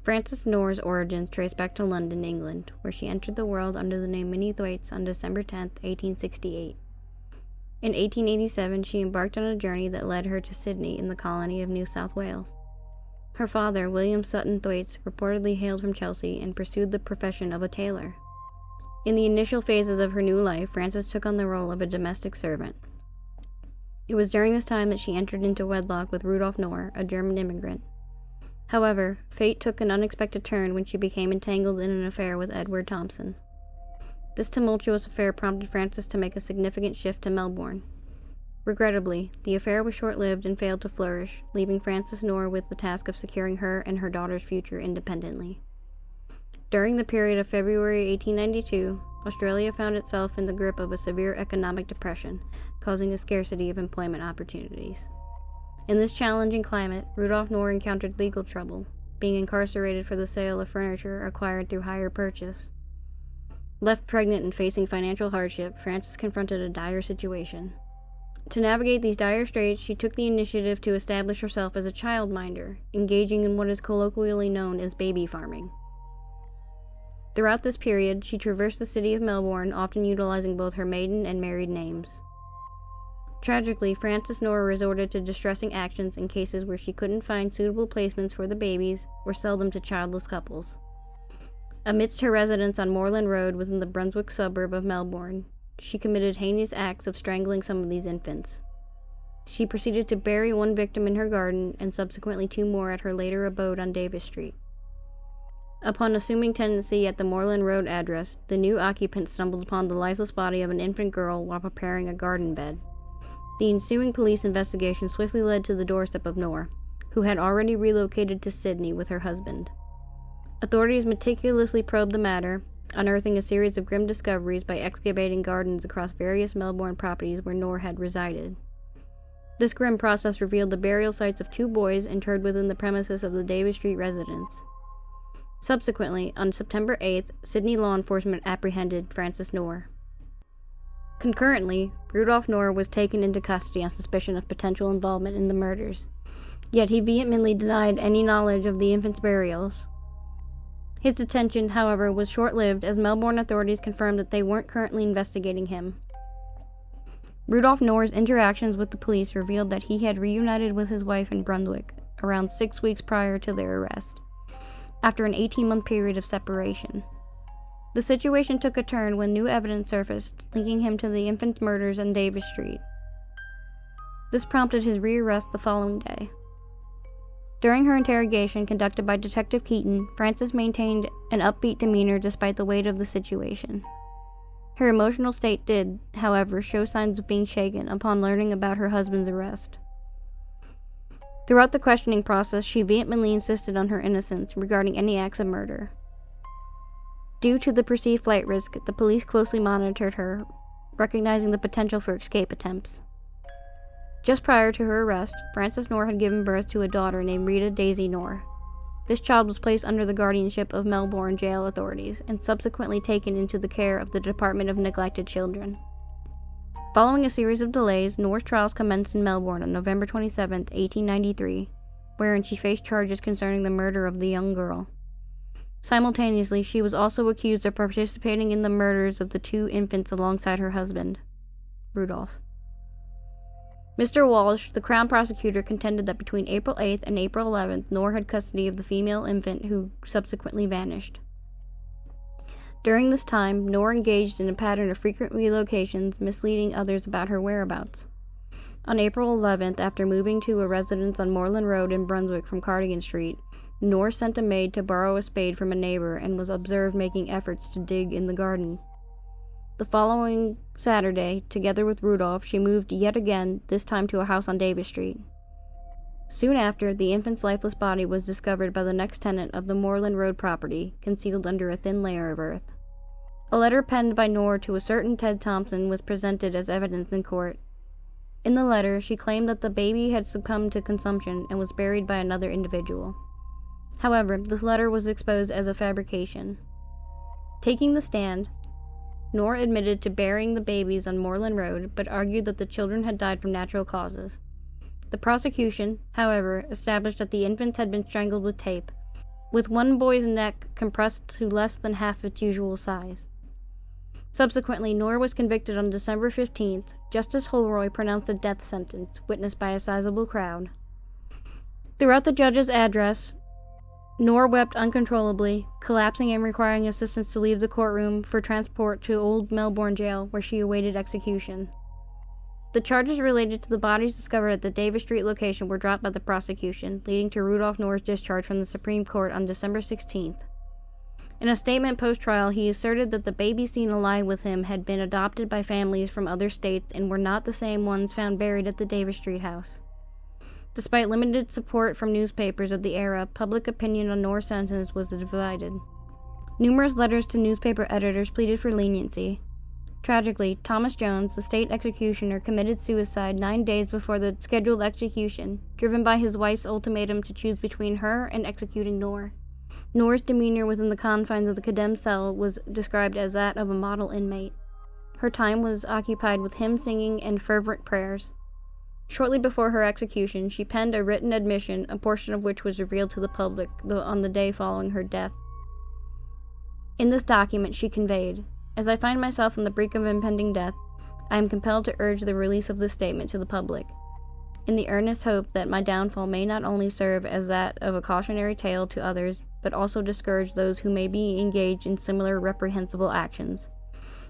Frances Knorr's origins trace back to London, England, where she entered the world under the name Minnie Thwaites on December 10, 1868. In 1887, she embarked on a journey that led her to Sydney in the colony of New South Wales. Her father, William Sutton Thwaites, reportedly hailed from Chelsea and pursued the profession of a tailor. In the initial phases of her new life, Frances took on the role of a domestic servant. It was during this time that she entered into wedlock with Rudolf Knorr, a German immigrant. However, fate took an unexpected turn when she became entangled in an affair with Edward Thompson. This tumultuous affair prompted Frances to make a significant shift to Melbourne. Regrettably, the affair was short-lived and failed to flourish, leaving Frances Knorr with the task of securing her and her daughter's future independently. During the period of February 1892, Australia found itself in the grip of a severe economic depression, causing a scarcity of employment opportunities. In this challenging climate, Rudolf Knorr encountered legal trouble, being incarcerated for the sale of furniture acquired through hire purchase. Left pregnant and facing financial hardship, Frances confronted a dire situation. To navigate these dire straits, she took the initiative to establish herself as a childminder, engaging in what is colloquially known as baby farming. Throughout this period, she traversed the city of Melbourne, often utilizing both her maiden and married names. Tragically, Frances Knorr resorted to distressing actions in cases where she couldn't find suitable placements for the babies or sell them to childless couples. Amidst her residence on Moreland Road within the Brunswick suburb of Melbourne, she committed heinous acts of strangling some of these infants. She proceeded to bury one victim in her garden and subsequently 2 more at her later abode on Davis Street. Upon assuming tenancy at the Moreland Road address, the new occupant stumbled upon the lifeless body of an infant girl while preparing a garden bed. The ensuing police investigation swiftly led to the doorstep of Knorr, who had already relocated to Sydney with her husband. Authorities meticulously probed the matter, unearthing a series of grim discoveries by excavating gardens across various Melbourne properties where Knorr had resided. This grim process revealed the burial sites of 2 boys interred within the premises of the Davis Street residence. Subsequently, on September 8th, Sydney law enforcement apprehended Frances Knorr. Concurrently, Rudolf Knorr was taken into custody on suspicion of potential involvement in the murders, yet he vehemently denied any knowledge of the infants' burials. His detention, however, was short-lived as Melbourne authorities confirmed that they weren't currently investigating him. Rudolf Knorr's interactions with the police revealed that he had reunited with his wife in Brunswick around 6 weeks prior to their arrest, after an 18-month period of separation. The situation took a turn when new evidence surfaced, linking him to the infant murders on Davis Street. This prompted his rearrest the following day. During her interrogation conducted by Detective Keaton, Frances maintained an upbeat demeanor despite the weight of the situation. Her emotional state did, however, show signs of being shaken upon learning about her husband's arrest. Throughout the questioning process, she vehemently insisted on her innocence regarding any acts of murder. Due to the perceived flight risk, the police closely monitored her, recognizing the potential for escape attempts. Just prior to her arrest, Frances Knorr had given birth to a daughter named Rita Daisy Knorr. This child was placed under the guardianship of Melbourne jail authorities and subsequently taken into the care of the Department of Neglected Children. Following a series of delays, Knorr's trials commenced in Melbourne on November 27, 1893, wherein she faced charges concerning the murder of the young girl. Simultaneously, she was also accused of participating in the murders of the 2 infants alongside her husband, Rudolf. Mr. Walsh, the Crown prosecutor, contended that between April 8th and April 11th, Knorr had custody of the female infant who subsequently vanished. During this time, Knorr engaged in a pattern of frequent relocations, misleading others about her whereabouts. On April 11th, after moving to a residence on Moreland Road in Brunswick from Cardigan Street, Knorr sent a maid to borrow a spade from a neighbor and was observed making efforts to dig in the garden. The following Saturday, together with Rudolf, she moved yet again, this time to a house on Davis Street. Soon after, the infant's lifeless body was discovered by the next tenant of the Moreland Road property, concealed under a thin layer of earth. A letter penned by Knorr to a certain Ted Thompson was presented as evidence in court. In the letter, she claimed that the baby had succumbed to consumption and was buried by another individual. However, this letter was exposed as a fabrication. Taking the stand, Knorr admitted to burying the babies on Moreland Road, but argued that the children had died from natural causes. The prosecution, however, established that the infants had been strangled with tape, with one boy's neck compressed to less than half its usual size. Subsequently, Noor was convicted on December 15th. Justice Holroyd pronounced a death sentence, witnessed by a sizable crowd. Throughout the judge's address, Noor wept uncontrollably, collapsing and requiring assistance to leave the courtroom for transport to Old Melbourne Jail, where she awaited execution. The charges related to the bodies discovered at the Davis Street location were dropped by the prosecution, leading to Rudolph Noor's discharge from the Supreme Court on December 16th. In a statement post-trial, he asserted that the babies seen alive with him had been adopted by families from other states and were not the same ones found buried at the Davis Street house. Despite limited support from newspapers of the era, public opinion on Noor's sentence was divided. Numerous letters to newspaper editors pleaded for leniency. Tragically, Thomas Jones, the state executioner, committed suicide 9 days before the scheduled execution, driven by his wife's ultimatum to choose between her and executing Noor. Noor's demeanor within the confines of the condemned cell was described as that of a model inmate. Her time was occupied with hymn singing and fervent prayers. Shortly before her execution, she penned a written admission, a portion of which was revealed to the public on the day following her death. In this document, she conveyed, "As I find myself on the brink of impending death, I am compelled to urge the release of this statement to the public, in the earnest hope that my downfall may not only serve as that of a cautionary tale to others, but also discourage those who may be engaged in similar reprehensible actions.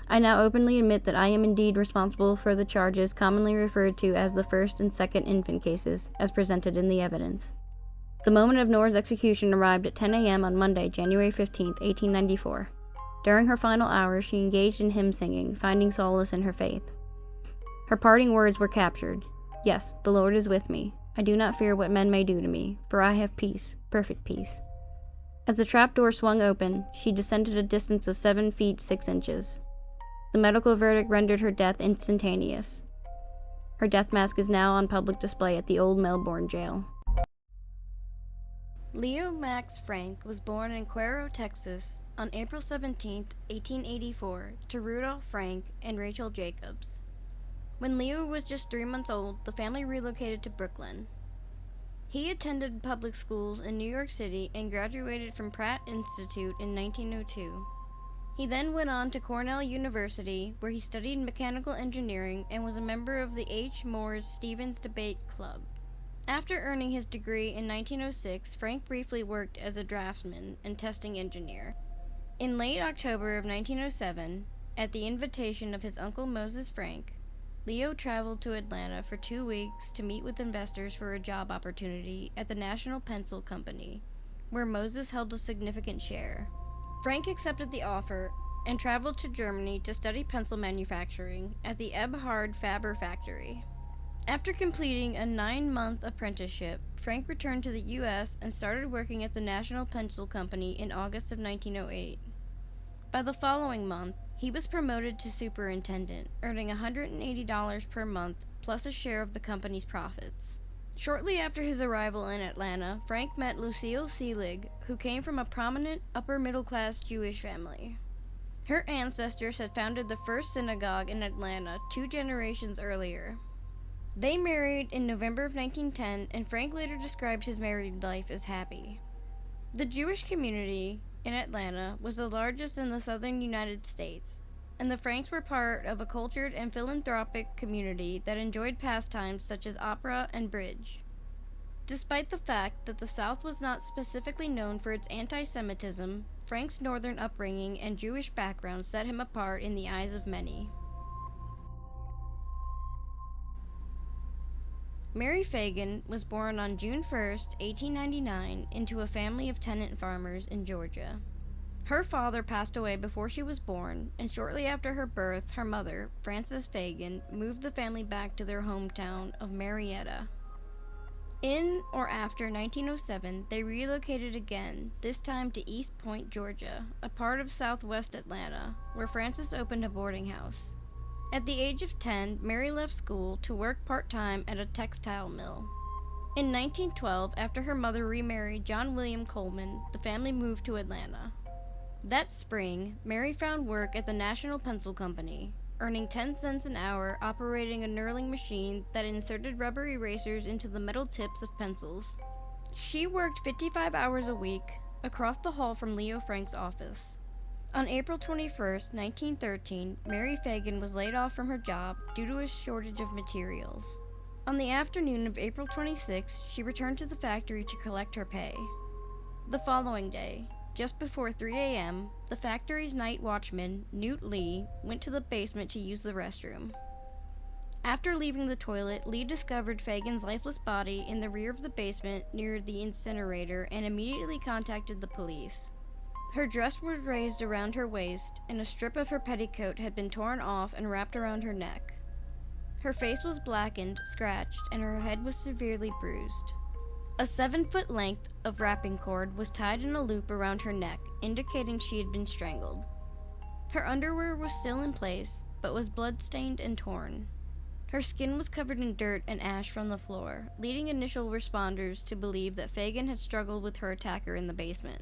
I now openly admit that I am indeed responsible for the charges commonly referred to as the first and second infant cases, as presented in the evidence." The moment of Noor's execution arrived at 10 a.m. on Monday, January 15, 1894. During her final hours, she engaged in hymn singing, finding solace in her faith. Her parting words were captured. "Yes, the Lord is with me. I do not fear what men may do to me, for I have peace, perfect peace." As the trapdoor swung open, she descended a distance of 7 feet 6 inches. The medical verdict rendered her death instantaneous. Her death mask is now on public display at the Old Melbourne Jail. Leo Max Frank was born in Cuero, Texas, on April 17, 1884, to Rudolph Frank and Rachel Jacobs. When Leo was just 3 months old, the family relocated to Brooklyn. He attended public schools in New York City and graduated from Pratt Institute in 1902. He then went on to Cornell University, where he studied mechanical engineering and was a member of the H. Moore's Stevens Debate Club. After earning his degree in 1906, Frank briefly worked as a draftsman and testing engineer. In late October of 1907, at the invitation of his uncle Moses Frank, Leo traveled to Atlanta for 2 weeks to meet with investors for a job opportunity at the National Pencil Company, where Moses held a significant share. Frank accepted the offer and traveled to Germany to study pencil manufacturing at the Ebhard Faber factory. After completing a 9-month apprenticeship, Frank returned to the U.S. and started working at the National Pencil Company in August of 1908. By the following month, he was promoted to superintendent, earning $180 per month plus a share of the company's profits. Shortly after his arrival in Atlanta, Frank met Lucille Seelig, who came from a prominent upper-middle-class Jewish family. Her ancestors had founded the first synagogue in Atlanta 2 generations earlier. They married in November of 1910, and Frank later described his married life as happy. The Jewish community in Atlanta was the largest in the southern United States, and the Franks were part of a cultured and philanthropic community that enjoyed pastimes such as opera and bridge. Despite the fact that the South was not specifically known for its anti-Semitism, Frank's northern upbringing and Jewish background set him apart in the eyes of many. Mary Fagan was born on June 1, 1899, into a family of tenant farmers in Georgia. Her father passed away before she was born, and shortly after her birth, her mother, Frances Fagan, moved the family back to their hometown of Marietta. In or after 1907, they relocated again, this time to East Point, Georgia, a part of southwest Atlanta, where Frances opened a boarding house. At the age of 10, Mary left school to work part-time at a textile mill. In 1912, after her mother remarried John William Coleman, the family moved to Atlanta. That spring, Mary found work at the National Pencil Company, earning 10 cents an hour operating a knurling machine that inserted rubber erasers into the metal tips of pencils. She worked 55 hours a week, across the hall from Leo Frank's office. On April 21, 1913, Mary Fagan was laid off from her job due to a shortage of materials. On the afternoon of April 26, she returned to the factory to collect her pay. The following day, just before 3 a.m., the factory's night watchman, Newt Lee, went to the basement to use the restroom. After leaving the toilet, Lee discovered Fagan's lifeless body in the rear of the basement near the incinerator and immediately contacted the police. Her dress was raised around her waist, and a strip of her petticoat had been torn off and wrapped around her neck. Her face was blackened, scratched, and her head was severely bruised. A 7-foot length of wrapping cord was tied in a loop around her neck, indicating she had been strangled. Her underwear was still in place, but was blood-stained and torn. Her skin was covered in dirt and ash from the floor, leading initial responders to believe that Fagan had struggled with her attacker in the basement.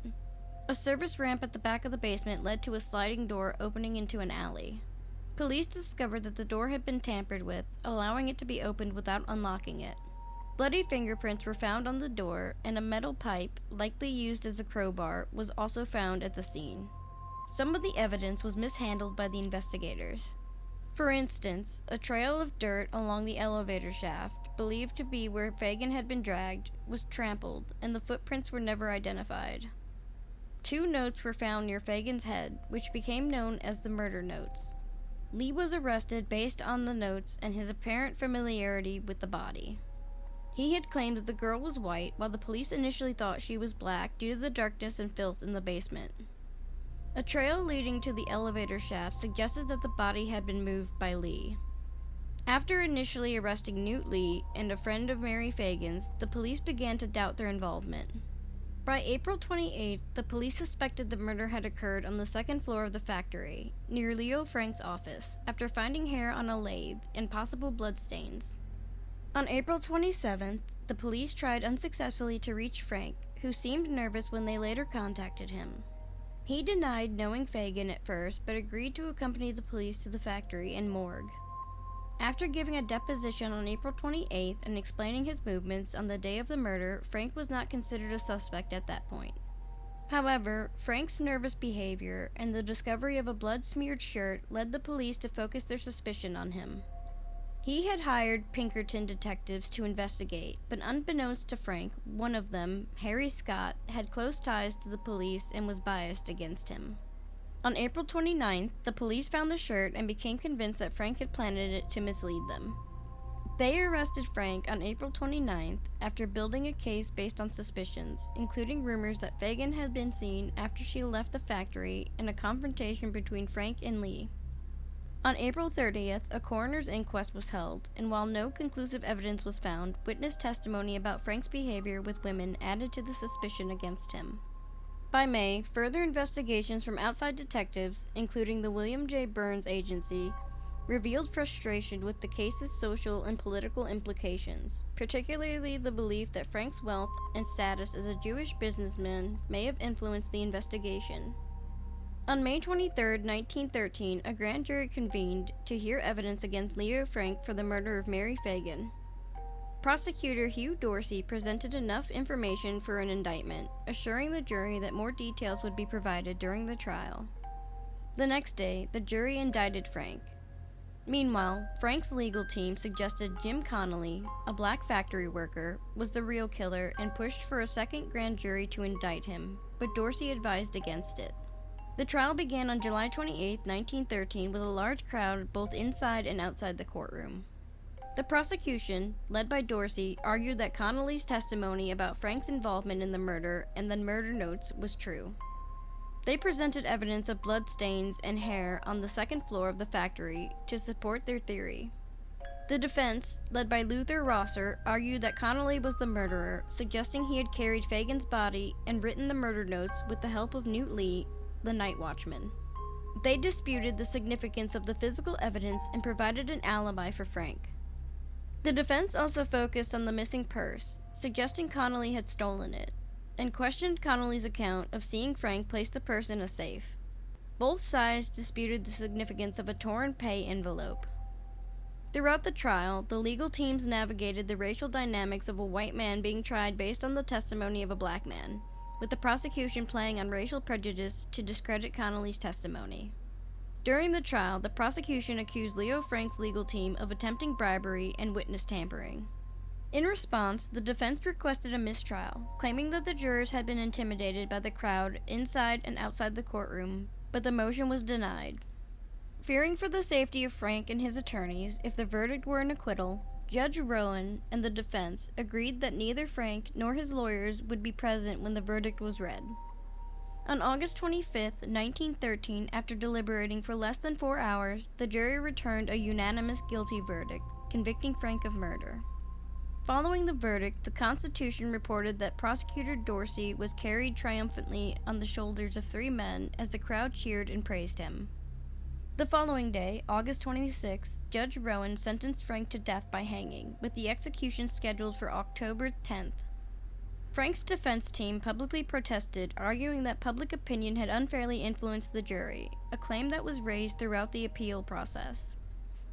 A service ramp at the back of the basement led to a sliding door opening into an alley. Police discovered that the door had been tampered with, allowing it to be opened without unlocking it. Bloody fingerprints were found on the door, and a metal pipe, likely used as a crowbar, was also found at the scene. Some of the evidence was mishandled by the investigators. For instance, a trail of dirt along the elevator shaft, believed to be where Fagan had been dragged, was trampled, and the footprints were never identified. 2 notes were found near Fagan's head, which became known as the murder notes. Lee was arrested based on the notes and his apparent familiarity with the body. He had claimed that the girl was white, while the police initially thought she was black due to the darkness and filth in the basement. A trail leading to the elevator shaft suggested that the body had been moved by Lee. After initially arresting Newt Lee and a friend of Mary Fagan's, the police began to doubt their involvement. By April 28th, the police suspected the murder had occurred on the 2nd floor of the factory, near Leo Frank's office, after finding hair on a lathe and possible bloodstains. On April 27th, the police tried unsuccessfully to reach Frank, who seemed nervous when they later contacted him. He denied knowing Fagan at first, but agreed to accompany the police to the factory and morgue. After giving a deposition on April 28th and explaining his movements on the day of the murder, Frank was not considered a suspect at that point. However, Frank's nervous behavior and the discovery of a blood-smeared shirt led the police to focus their suspicion on him. He had hired Pinkerton detectives to investigate, but unbeknownst to Frank, one of them, Harry Scott, had close ties to the police and was biased against him. On April 29th, the police found the shirt and became convinced that Frank had planted it to mislead them. They arrested Frank on April 29th after building a case based on suspicions, including rumors that Fagan had been seen after she left the factory and a confrontation between Frank and Lee. On April 30th, a coroner's inquest was held, and while no conclusive evidence was found, witness testimony about Frank's behavior with women added to the suspicion against him. By May, further investigations from outside detectives, including the William J. Burns Agency, revealed frustration with the case's social and political implications, particularly the belief that Frank's wealth and status as a Jewish businessman may have influenced the investigation. On May 23, 1913, a grand jury convened to hear evidence against Leo Frank for the murder of Mary Fagan. Prosecutor Hugh Dorsey presented enough information for an indictment, assuring the jury that more details would be provided during the trial. The next day, the jury indicted Frank. Meanwhile, Frank's legal team suggested Jim Connolly, a black factory worker, was the real killer and pushed for a second grand jury to indict him, but Dorsey advised against it. The trial began on July 28, 1913, with a large crowd both inside and outside the courtroom. The prosecution, led by Dorsey, argued that Connolly's testimony about Frank's involvement in the murder and the murder notes was true. They presented evidence of bloodstains and hair on the 2nd floor of the factory to support their theory. The defense, led by Luther Rosser, argued that Connolly was the murderer, suggesting he had carried Fagan's body and written the murder notes with the help of Newt Lee, the night watchman. They disputed the significance of the physical evidence and provided an alibi for Frank. The defense also focused on the missing purse, suggesting Connolly had stolen it, and questioned Connolly's account of seeing Frank place the purse in a safe. Both sides disputed the significance of a torn pay envelope. Throughout the trial, the legal teams navigated the racial dynamics of a white man being tried based on the testimony of a black man, with the prosecution playing on racial prejudice to discredit Connolly's testimony. During the trial, the prosecution accused Leo Frank's legal team of attempting bribery and witness tampering. In response, the defense requested a mistrial, claiming that the jurors had been intimidated by the crowd inside and outside the courtroom, but the motion was denied. Fearing for the safety of Frank and his attorneys if the verdict were an acquittal, Judge Rowan and the defense agreed that neither Frank nor his lawyers would be present when the verdict was read. On August 25, 1913, after deliberating for less than 4 hours, the jury returned a unanimous guilty verdict, convicting Frank of murder. Following the verdict, the Constitution reported that Prosecutor Dorsey was carried triumphantly on the shoulders of 3 men as the crowd cheered and praised him. The following day, August 26, Judge Rowan sentenced Frank to death by hanging, with the execution scheduled for October 10th. Frank's defense team publicly protested, arguing that public opinion had unfairly influenced the jury, a claim that was raised throughout the appeal process.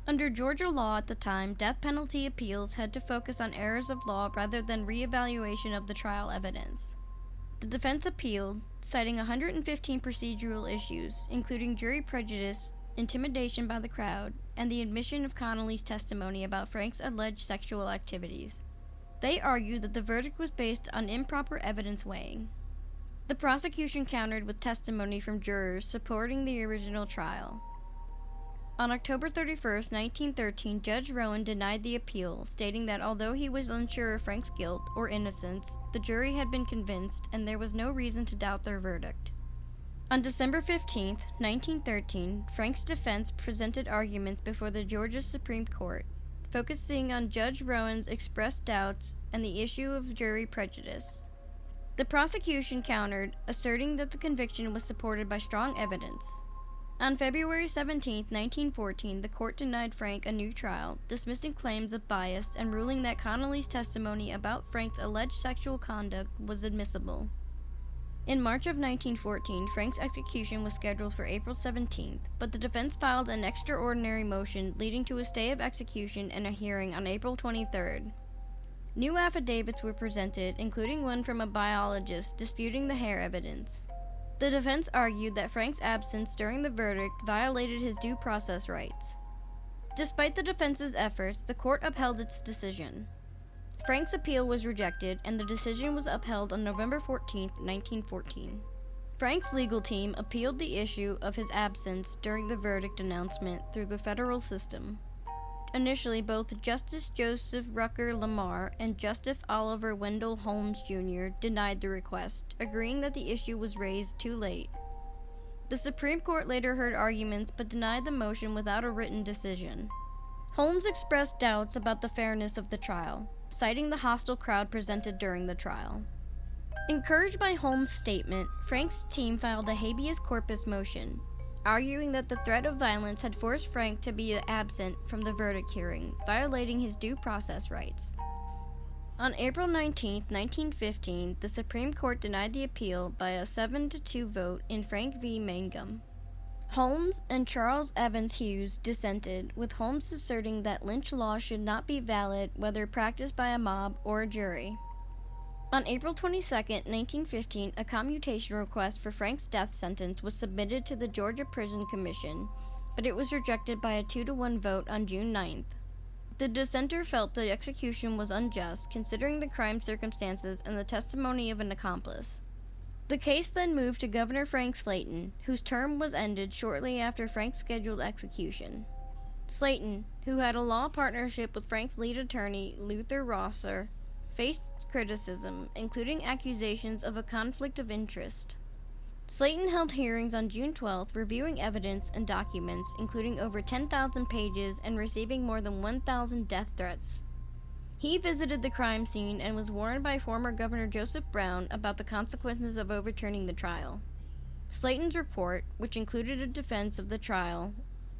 Under Georgia law at the time, death penalty appeals had to focus on errors of law rather than re-evaluation of the trial evidence. The defense appealed, citing 115 procedural issues, including jury prejudice, intimidation by the crowd, and the admission of Connolly's testimony about Frank's alleged sexual activities. They argued that the verdict was based on improper evidence weighing. The prosecution countered with testimony from jurors supporting the original trial. On October 31, 1913, Judge Rowan denied the appeal, stating that although he was unsure of Frank's guilt or innocence, the jury had been convinced and there was no reason to doubt their verdict. On December 15, 1913, Frank's defense presented arguments before the Georgia Supreme Court, focusing on Judge Rowan's expressed doubts and the issue of jury prejudice. The prosecution countered, asserting that the conviction was supported by strong evidence. On February 17, 1914, the court denied Frank a new trial, dismissing claims of bias and ruling that Connolly's testimony about Frank's alleged sexual conduct was admissible. In March of 1914, Frank's execution was scheduled for April 17th, but the defense filed an extraordinary motion leading to a stay of execution and a hearing on April 23rd. New affidavits were presented, including one from a biologist disputing the hair evidence. The defense argued that Frank's absence during the verdict violated his due process rights. Despite the defense's efforts, the court upheld its decision. Frank's appeal was rejected, and the decision was upheld on November 14, 1914. Frank's legal team appealed the issue of his absence during the verdict announcement through the federal system. Initially, both Justice Joseph Rucker Lamar and Justice Oliver Wendell Holmes Jr. denied the request, agreeing that the issue was raised too late. The Supreme Court later heard arguments but denied the motion without a written decision. Holmes expressed doubts about the fairness of the trial, citing the hostile crowd presented during the trial. Encouraged by Holmes' statement, Frank's team filed a habeas corpus motion, arguing that the threat of violence had forced Frank to be absent from the verdict hearing, violating his due process rights. On April 19, 1915, the Supreme Court denied the appeal by a 7-2 vote in Frank v. Mangum. Holmes and Charles Evans Hughes dissented, with Holmes asserting that lynch law should not be valid whether practiced by a mob or a jury. On April 22, 1915, a commutation request for Frank's death sentence was submitted to the Georgia Prison Commission, but it was rejected by a 2-1 vote on June 9th. The dissenter felt the execution was unjust, considering the crime circumstances and the testimony of an accomplice. The case then moved to Governor Frank Slayton, whose term was ended shortly after Frank's scheduled execution. Slayton, who had a law partnership with Frank's lead attorney, Luther Rosser, faced criticism, including accusations of a conflict of interest. Slayton held hearings on June 12th, reviewing evidence and documents, including over 10,000 pages and receiving more than 1,000 death threats. He visited the crime scene and was warned by former Governor Joseph Brown about the consequences of overturning the trial. Slayton's report, which included a defense of the trial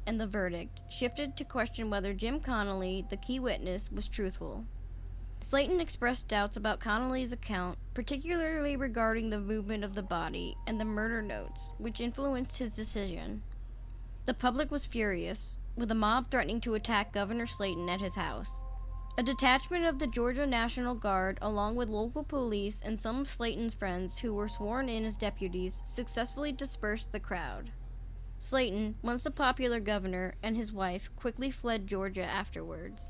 and the verdict, shifted to question whether Jim Connolly, the key witness, was truthful. Slayton expressed doubts about Connolly's account, particularly regarding the movement of the body and the murder notes, which influenced his decision. The public was furious, with a mob threatening to attack Governor Slayton at his house. A detachment of the Georgia National Guard, along with local police and some of Slayton's friends who were sworn in as deputies, successfully dispersed the crowd. Slayton, once a popular governor, and his wife quickly fled Georgia afterwards.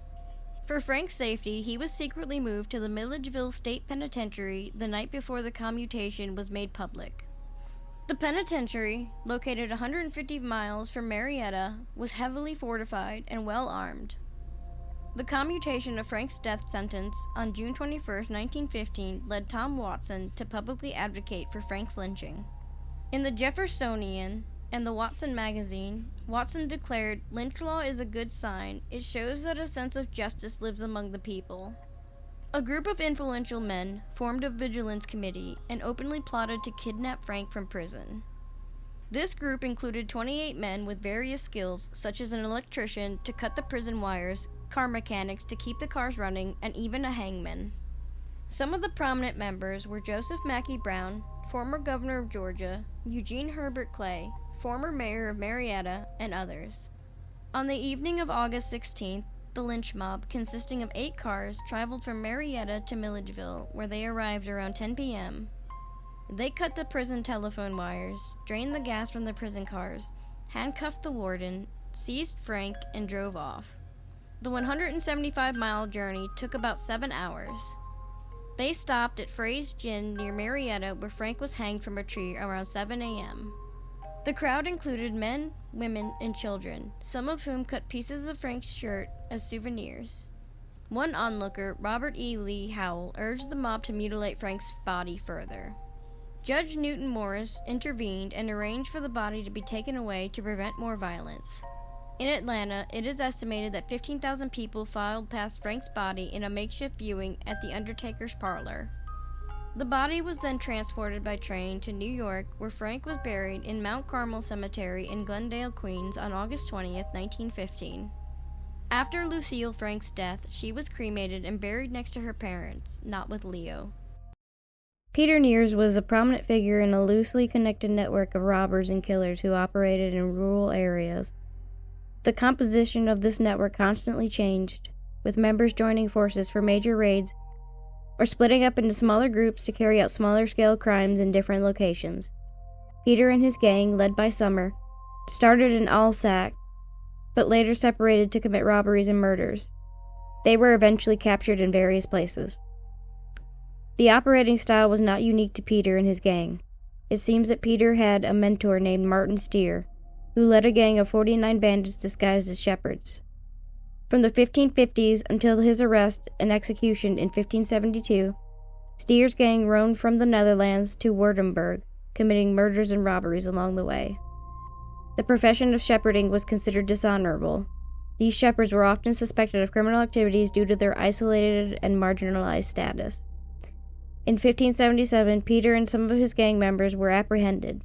For Frank's safety, he was secretly moved to the Milledgeville State Penitentiary the night before the commutation was made public. The penitentiary, located 150 miles from Marietta, was heavily fortified and well armed. The commutation of Frank's death sentence on June 21, 1915, led Tom Watson to publicly advocate for Frank's lynching. In the Jeffersonian and the Watson magazine, Watson declared, "Lynch law is a good sign. It shows that a sense of justice lives among the people." A group of influential men formed a vigilance committee and openly plotted to kidnap Frank from prison. This group included 28 men with various skills, such as an electrician to cut the prison wires, car mechanics to keep the cars running, and even a hangman. Some of the prominent members were Joseph Mackey Brown, former governor of Georgia, Eugene Herbert Clay, former mayor of Marietta, and others. On the evening of August 16th, the lynch mob, consisting of 8 cars, traveled from Marietta to Milledgeville, where they arrived around 10 p.m. They cut the prison telephone wires, drained the gas from the prison cars, handcuffed the warden, seized Frank, and drove off. The 175-mile journey took about 7 hours. They stopped at Frey's Gin near Marietta, where Frank was hanged from a tree around 7 a.m. The crowd included men, women, and children, some of whom cut pieces of Frank's shirt as souvenirs. One onlooker, Robert E. Lee Howell, urged the mob to mutilate Frank's body further. Judge Newton Morris intervened and arranged for the body to be taken away to prevent more violence. In Atlanta, it is estimated that 15,000 people filed past Frank's body in a makeshift viewing at the Undertaker's parlor. The body was then transported by train to New York, where Frank was buried in Mount Carmel Cemetery in Glendale, Queens, on August 20, 1915. After Lucille Frank's death, she was cremated and buried next to her parents, not with Leo. Peter Nears was a prominent figure in a loosely connected network of robbers and killers who operated in rural areas. The composition of this network constantly changed, with members joining forces for major raids or splitting up into smaller groups to carry out smaller-scale crimes in different locations. Peter and his gang, led by Summer, started in Alsace, but later separated to commit robberies and murders. They were eventually captured in various places. The operating style was not unique to Peter and his gang. It seems that Peter had a mentor named Martin Steer, who led a gang of 49 bandits disguised as shepherds. From the 1550s until his arrest and execution in 1572, Steer's gang roamed from the Netherlands to Württemberg, committing murders and robberies along the way. The profession of shepherding was considered dishonorable. These shepherds were often suspected of criminal activities due to their isolated and marginalized status. In 1577, Peter and some of his gang members were apprehended.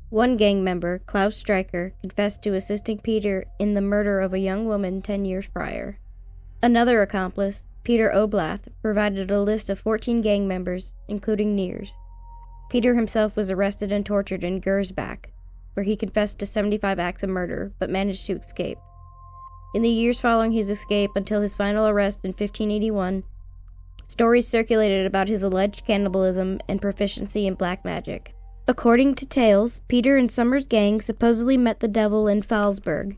One gang member, Klaus Streicher, confessed to assisting Peter in the murder of a young woman 10 years prior. Another accomplice, Peter Oblath, provided a list of 14 gang members, including Nears. Peter himself was arrested and tortured in Gersbach, where he confessed to 75 acts of murder, but managed to escape. In the years following his escape until his final arrest in 1581, stories circulated about his alleged cannibalism and proficiency in black magic. According to tales, Peter and Summer's gang supposedly met the devil in Falsburg,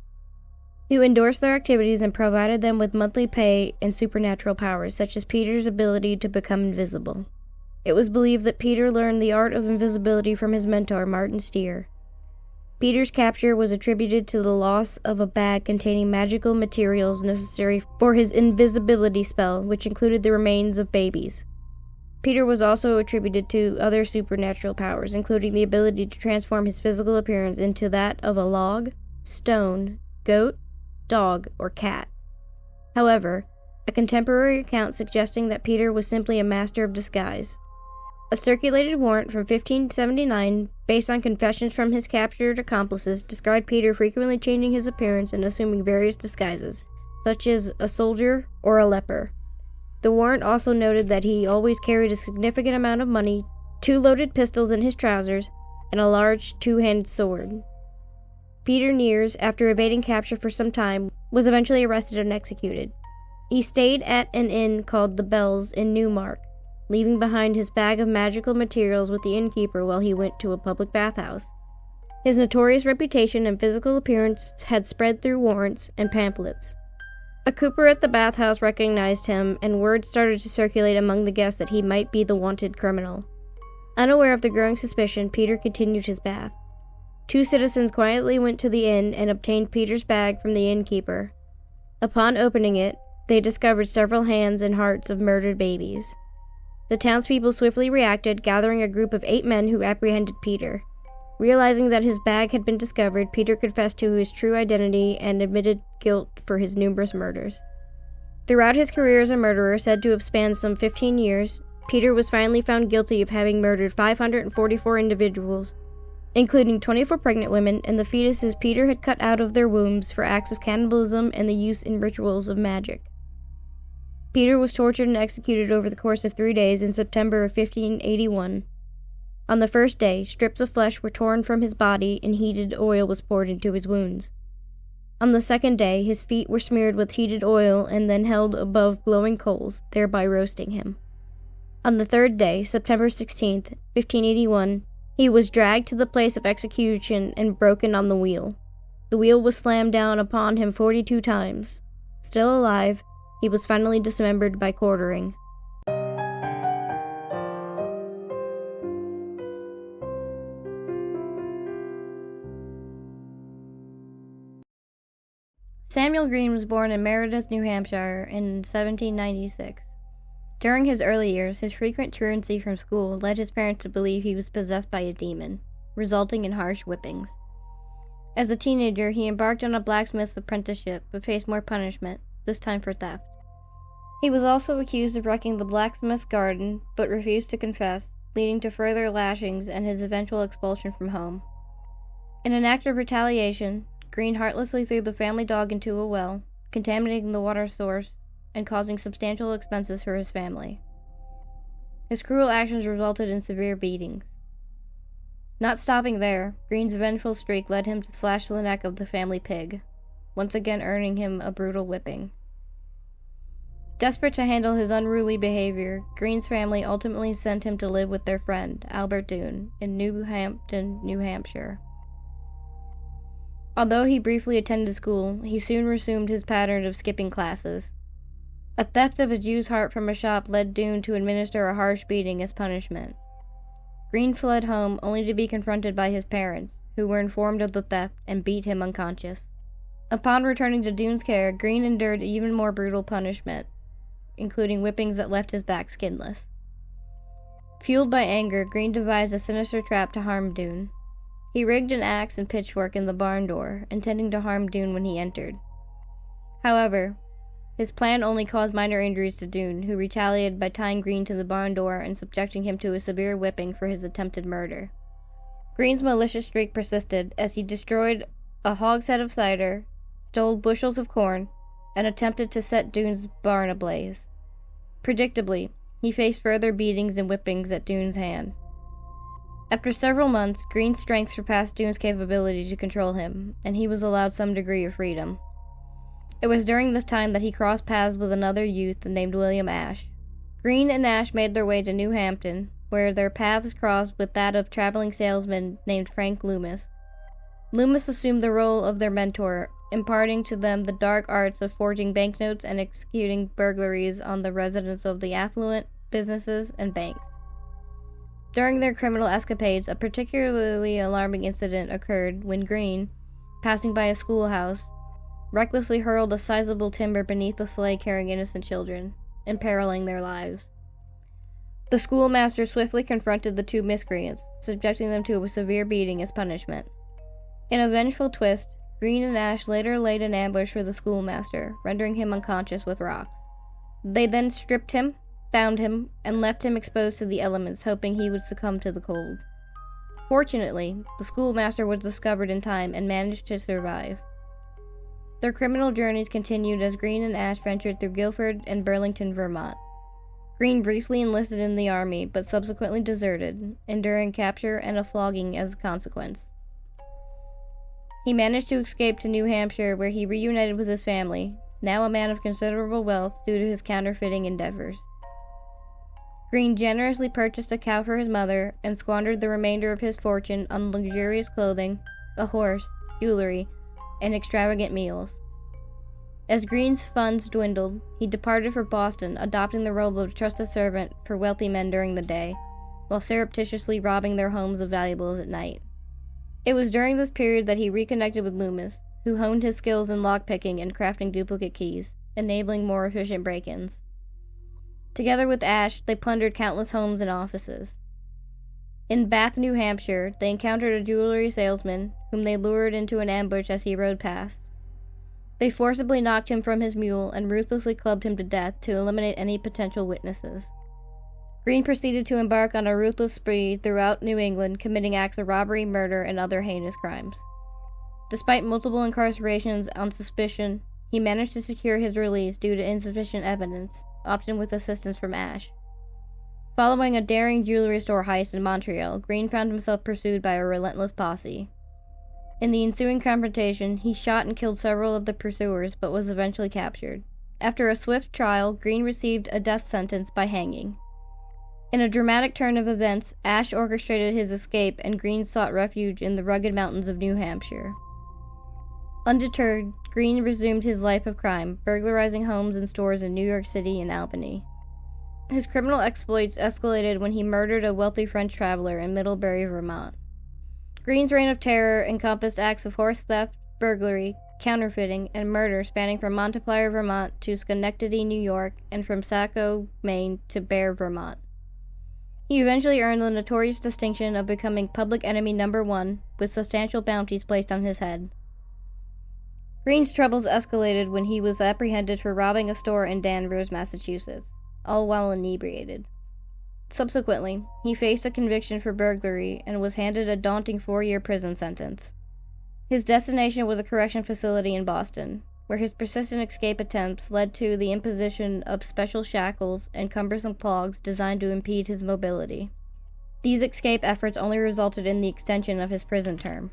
who endorsed their activities and provided them with monthly pay and supernatural powers, such as Peter's ability to become invisible. It was believed that Peter learned the art of invisibility from his mentor, Martin Steer. Peter's capture was attributed to the loss of a bag containing magical materials necessary for his invisibility spell, which included the remains of babies. Peter was also attributed to other supernatural powers, including the ability to transform his physical appearance into that of a log, stone, goat, dog, or cat. However, a contemporary account suggesting that Peter was simply a master of disguise. A circulated warrant from 1579, based on confessions from his captured accomplices, described Peter frequently changing his appearance and assuming various disguises, such as a soldier or a leper. The warrant also noted that he always carried a significant amount of money, 2 loaded pistols in his trousers, and a large 2-handed sword. Peter Nears, after evading capture for some time, was eventually arrested and executed. He stayed at an inn called the Bells in Newmark, leaving behind his bag of magical materials with the innkeeper while he went to a public bathhouse. His notorious reputation and physical appearance had spread through warrants and pamphlets. A cooper at the bathhouse recognized him, and word started to circulate among the guests that he might be the wanted criminal. Unaware of the growing suspicion, Peter continued his bath. 2 citizens quietly went to the inn and obtained Peter's bag from the innkeeper. Upon opening it, they discovered several hands and hearts of murdered babies. The townspeople swiftly reacted, gathering a group of 8 men who apprehended Peter. Realizing that his bag had been discovered, Peter confessed to his true identity and admitted guilt for his numerous murders. Throughout his career as a murderer, said to have spanned some 15 years, Peter was finally found guilty of having murdered 544 individuals, including 24 pregnant women and the fetuses Peter had cut out of their wombs for acts of cannibalism and the use in rituals of magic. Peter was tortured and executed over the course of 3 days in September of 1581. On the first day, strips of flesh were torn from his body and heated oil was poured into his wounds. On the second day, his feet were smeared with heated oil and then held above glowing coals, thereby roasting him. On the third day, September 16th, 1581, he was dragged to the place of execution and broken on the wheel. The wheel was slammed down upon him 42 times. Still alive, he was finally dismembered by quartering. Samuel Green was born in Meredith, New Hampshire in 1796. During his early years, his frequent truancy from school led his parents to believe he was possessed by a demon, resulting in harsh whippings. As a teenager, he embarked on a blacksmith's apprenticeship, but faced more punishment, this time for theft. He was also accused of wrecking the blacksmith's garden, but refused to confess, leading to further lashings and his eventual expulsion from home. In an act of retaliation, Green heartlessly threw the family dog into a well, contaminating the water source and causing substantial expenses for his family. His cruel actions resulted in severe beatings. Not stopping there, Green's vengeful streak led him to slash the neck of the family pig, once again earning him a brutal whipping. Desperate to handle his unruly behavior, Green's family ultimately sent him to live with their friend, Albert Doone, in New Hampton, New Hampshire. Although he briefly attended school, he soon resumed his pattern of skipping classes. A theft of a Jew's heart from a shop led Doone to administer a harsh beating as punishment. Green fled home only to be confronted by his parents, who were informed of the theft and beat him unconscious. Upon returning to Doone's care, Green endured even more brutal punishment, including whippings that left his back skinless. Fueled by anger, Green devised a sinister trap to harm Doone. He rigged an axe and pitchfork in the barn door, intending to harm Doone when he entered. However, his plan only caused minor injuries to Doone, who retaliated by tying Green to the barn door and subjecting him to a severe whipping for his attempted murder. Green's malicious streak persisted as he destroyed a hogshead of cider, stole bushels of corn, and attempted to set Doone's barn ablaze. Predictably, he faced further beatings and whippings at Doone's hand. After several months, Green's strength surpassed Doone's capability to control him, and he was allowed some degree of freedom. It was during this time that he crossed paths with another youth named William Ashe. Green and Ashe made their way to New Hampton, where their paths crossed with that of a traveling salesman named Frank Loomis. Loomis assumed the role of their mentor, imparting to them the dark arts of forging banknotes and executing burglaries on the residents of the affluent, businesses, and banks. During their criminal escapades, a particularly alarming incident occurred when Green, passing by a schoolhouse, recklessly hurled a sizable timber beneath a sleigh carrying innocent children, imperiling their lives. The schoolmaster swiftly confronted the two miscreants, subjecting them to a severe beating as punishment. In a vengeful twist, Green and Ashe later laid an ambush for the schoolmaster, rendering him unconscious with rocks. They then stripped him, bound him, and left him exposed to the elements, hoping he would succumb to the cold. Fortunately, the schoolmaster was discovered in time and managed to survive. Their criminal journeys continued as Green and Ashe ventured through Guilford and Burlington, Vermont. Green briefly enlisted in the army, but subsequently deserted, enduring capture and a flogging as a consequence. He managed to escape to New Hampshire, where he reunited with his family, now a man of considerable wealth due to his counterfeiting endeavors. Green generously purchased a cow for his mother and squandered the remainder of his fortune on luxurious clothing, a horse, jewelry, and extravagant meals. As Green's funds dwindled, he departed for Boston, adopting the role of trusted servant for wealthy men during the day, while surreptitiously robbing their homes of valuables at night. It was during this period that he reconnected with Loomis, who honed his skills in lockpicking and crafting duplicate keys, enabling more efficient break-ins. Together with Ash, they plundered countless homes and offices. In Bath, New Hampshire, they encountered a jewelry salesman, whom they lured into an ambush as he rode past. They forcibly knocked him from his mule and ruthlessly clubbed him to death to eliminate any potential witnesses. Green proceeded to embark on a ruthless spree throughout New England, committing acts of robbery, murder, and other heinous crimes. Despite multiple incarcerations on suspicion, he managed to secure his release due to insufficient evidence, often with assistance from Ash. Following a daring jewelry store heist in Montreal, Green found himself pursued by a relentless posse. In the ensuing confrontation, he shot and killed several of the pursuers, but was eventually captured. After a swift trial, Green received a death sentence by hanging. In a dramatic turn of events, Ash orchestrated his escape, and Green sought refuge in the rugged mountains of New Hampshire. Undeterred, Green resumed his life of crime, burglarizing homes and stores in New York City and Albany. His criminal exploits escalated when he murdered a wealthy French traveler in Middlebury, Vermont. Green's reign of terror encompassed acts of horse theft, burglary, counterfeiting, and murder spanning from Montpelier, Vermont to Schenectady, New York, and from Saco, Maine to Bear, Vermont. He eventually earned the notorious distinction of becoming public enemy number 1, with substantial bounties placed on his head. Green's troubles escalated when he was apprehended for robbing a store in Danvers, Massachusetts, all while inebriated. Subsequently, he faced a conviction for burglary and was handed a daunting 4-year prison sentence. His destination was a correction facility in Boston, where his persistent escape attempts led to the imposition of special shackles and cumbersome clogs designed to impede his mobility. These escape efforts only resulted in the extension of his prison term.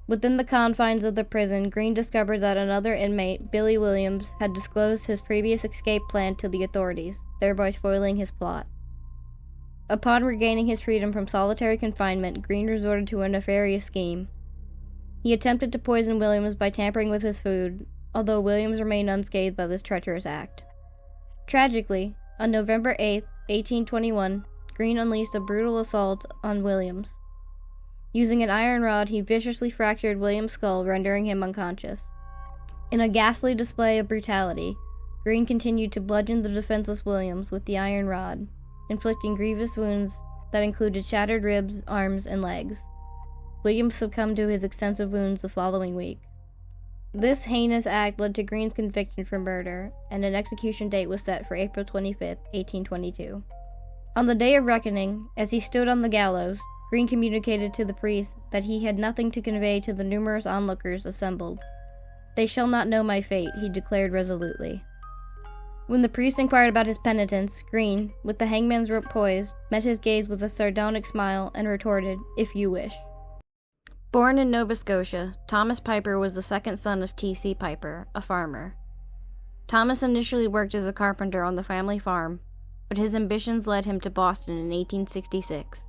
Within the confines of the prison, Green discovered that another inmate, Billy Williams, had disclosed his previous escape plan to the authorities, thereby foiling his plot. Upon regaining his freedom from solitary confinement, Green resorted to a nefarious scheme. He attempted to poison Williams by tampering with his food, although Williams remained unscathed by this treacherous act. Tragically, on November 8, 1821, Green unleashed a brutal assault on Williams. Using an iron rod, he viciously fractured Williams' skull, rendering him unconscious. In a ghastly display of brutality, Green continued to bludgeon the defenseless Williams with the iron rod, inflicting grievous wounds that included shattered ribs, arms, and legs. Williams succumbed to his extensive wounds the following week. This heinous act led to Green's conviction for murder, and an execution date was set for April 25, 1822. On the day of reckoning, as he stood on the gallows, Green communicated to the priest that he had nothing to convey to the numerous onlookers assembled. "They shall not know my fate," he declared resolutely. When the priest inquired about his penitence, Green, with the hangman's rope poised, met his gaze with a sardonic smile and retorted, "If you wish." Born in Nova Scotia, Thomas Piper was the second son of T.C. Piper, a farmer. Thomas initially worked as a carpenter on the family farm, but his ambitions led him to Boston in 1866.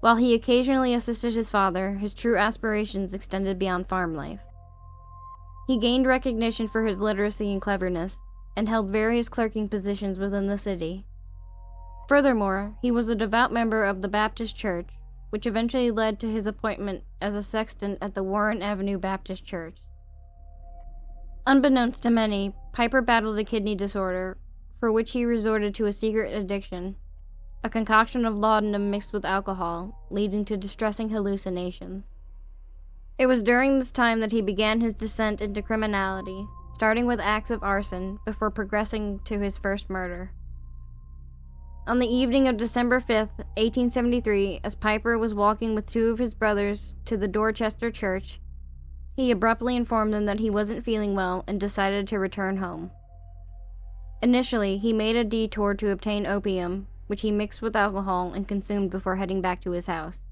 While he occasionally assisted his father, his true aspirations extended beyond farm life. He gained recognition for his literacy and cleverness, and held various clerking positions within the city. Furthermore, he was a devout member of the Baptist Church, which eventually led to his appointment as a sexton at the Warren Avenue Baptist Church. Unbeknownst to many, Piper battled a kidney disorder, for which he resorted to a secret addiction, a concoction of laudanum mixed with alcohol, leading to distressing hallucinations. It was during this time that he began his descent into criminality, starting with acts of arson before progressing to his first murder. On the evening of December 5, 1873, as Piper was walking with 2 of his brothers to the Dorchester Church, he abruptly informed them that he wasn't feeling well and decided to return home. Initially, he made a detour to obtain opium, which he mixed with alcohol and consumed before heading back to his house.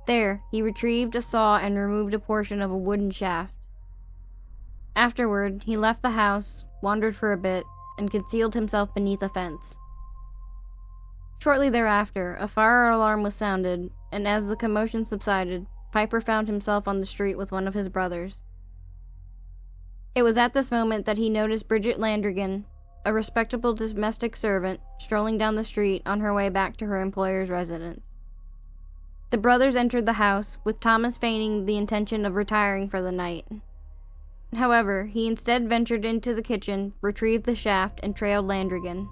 There, he retrieved a saw and removed a portion of a wooden shaft. Afterward, he left the house, wandered for a bit, and concealed himself beneath a fence. Shortly thereafter, a fire alarm was sounded, and as the commotion subsided, Piper found himself on the street with one of his brothers. It was at this moment that he noticed Bridget Landrigan, a respectable domestic servant, strolling down the street on her way back to her employer's residence. The brothers entered the house, with Thomas feigning the intention of retiring for the night. However, he instead ventured into the kitchen, retrieved the shaft, and trailed Landrigan.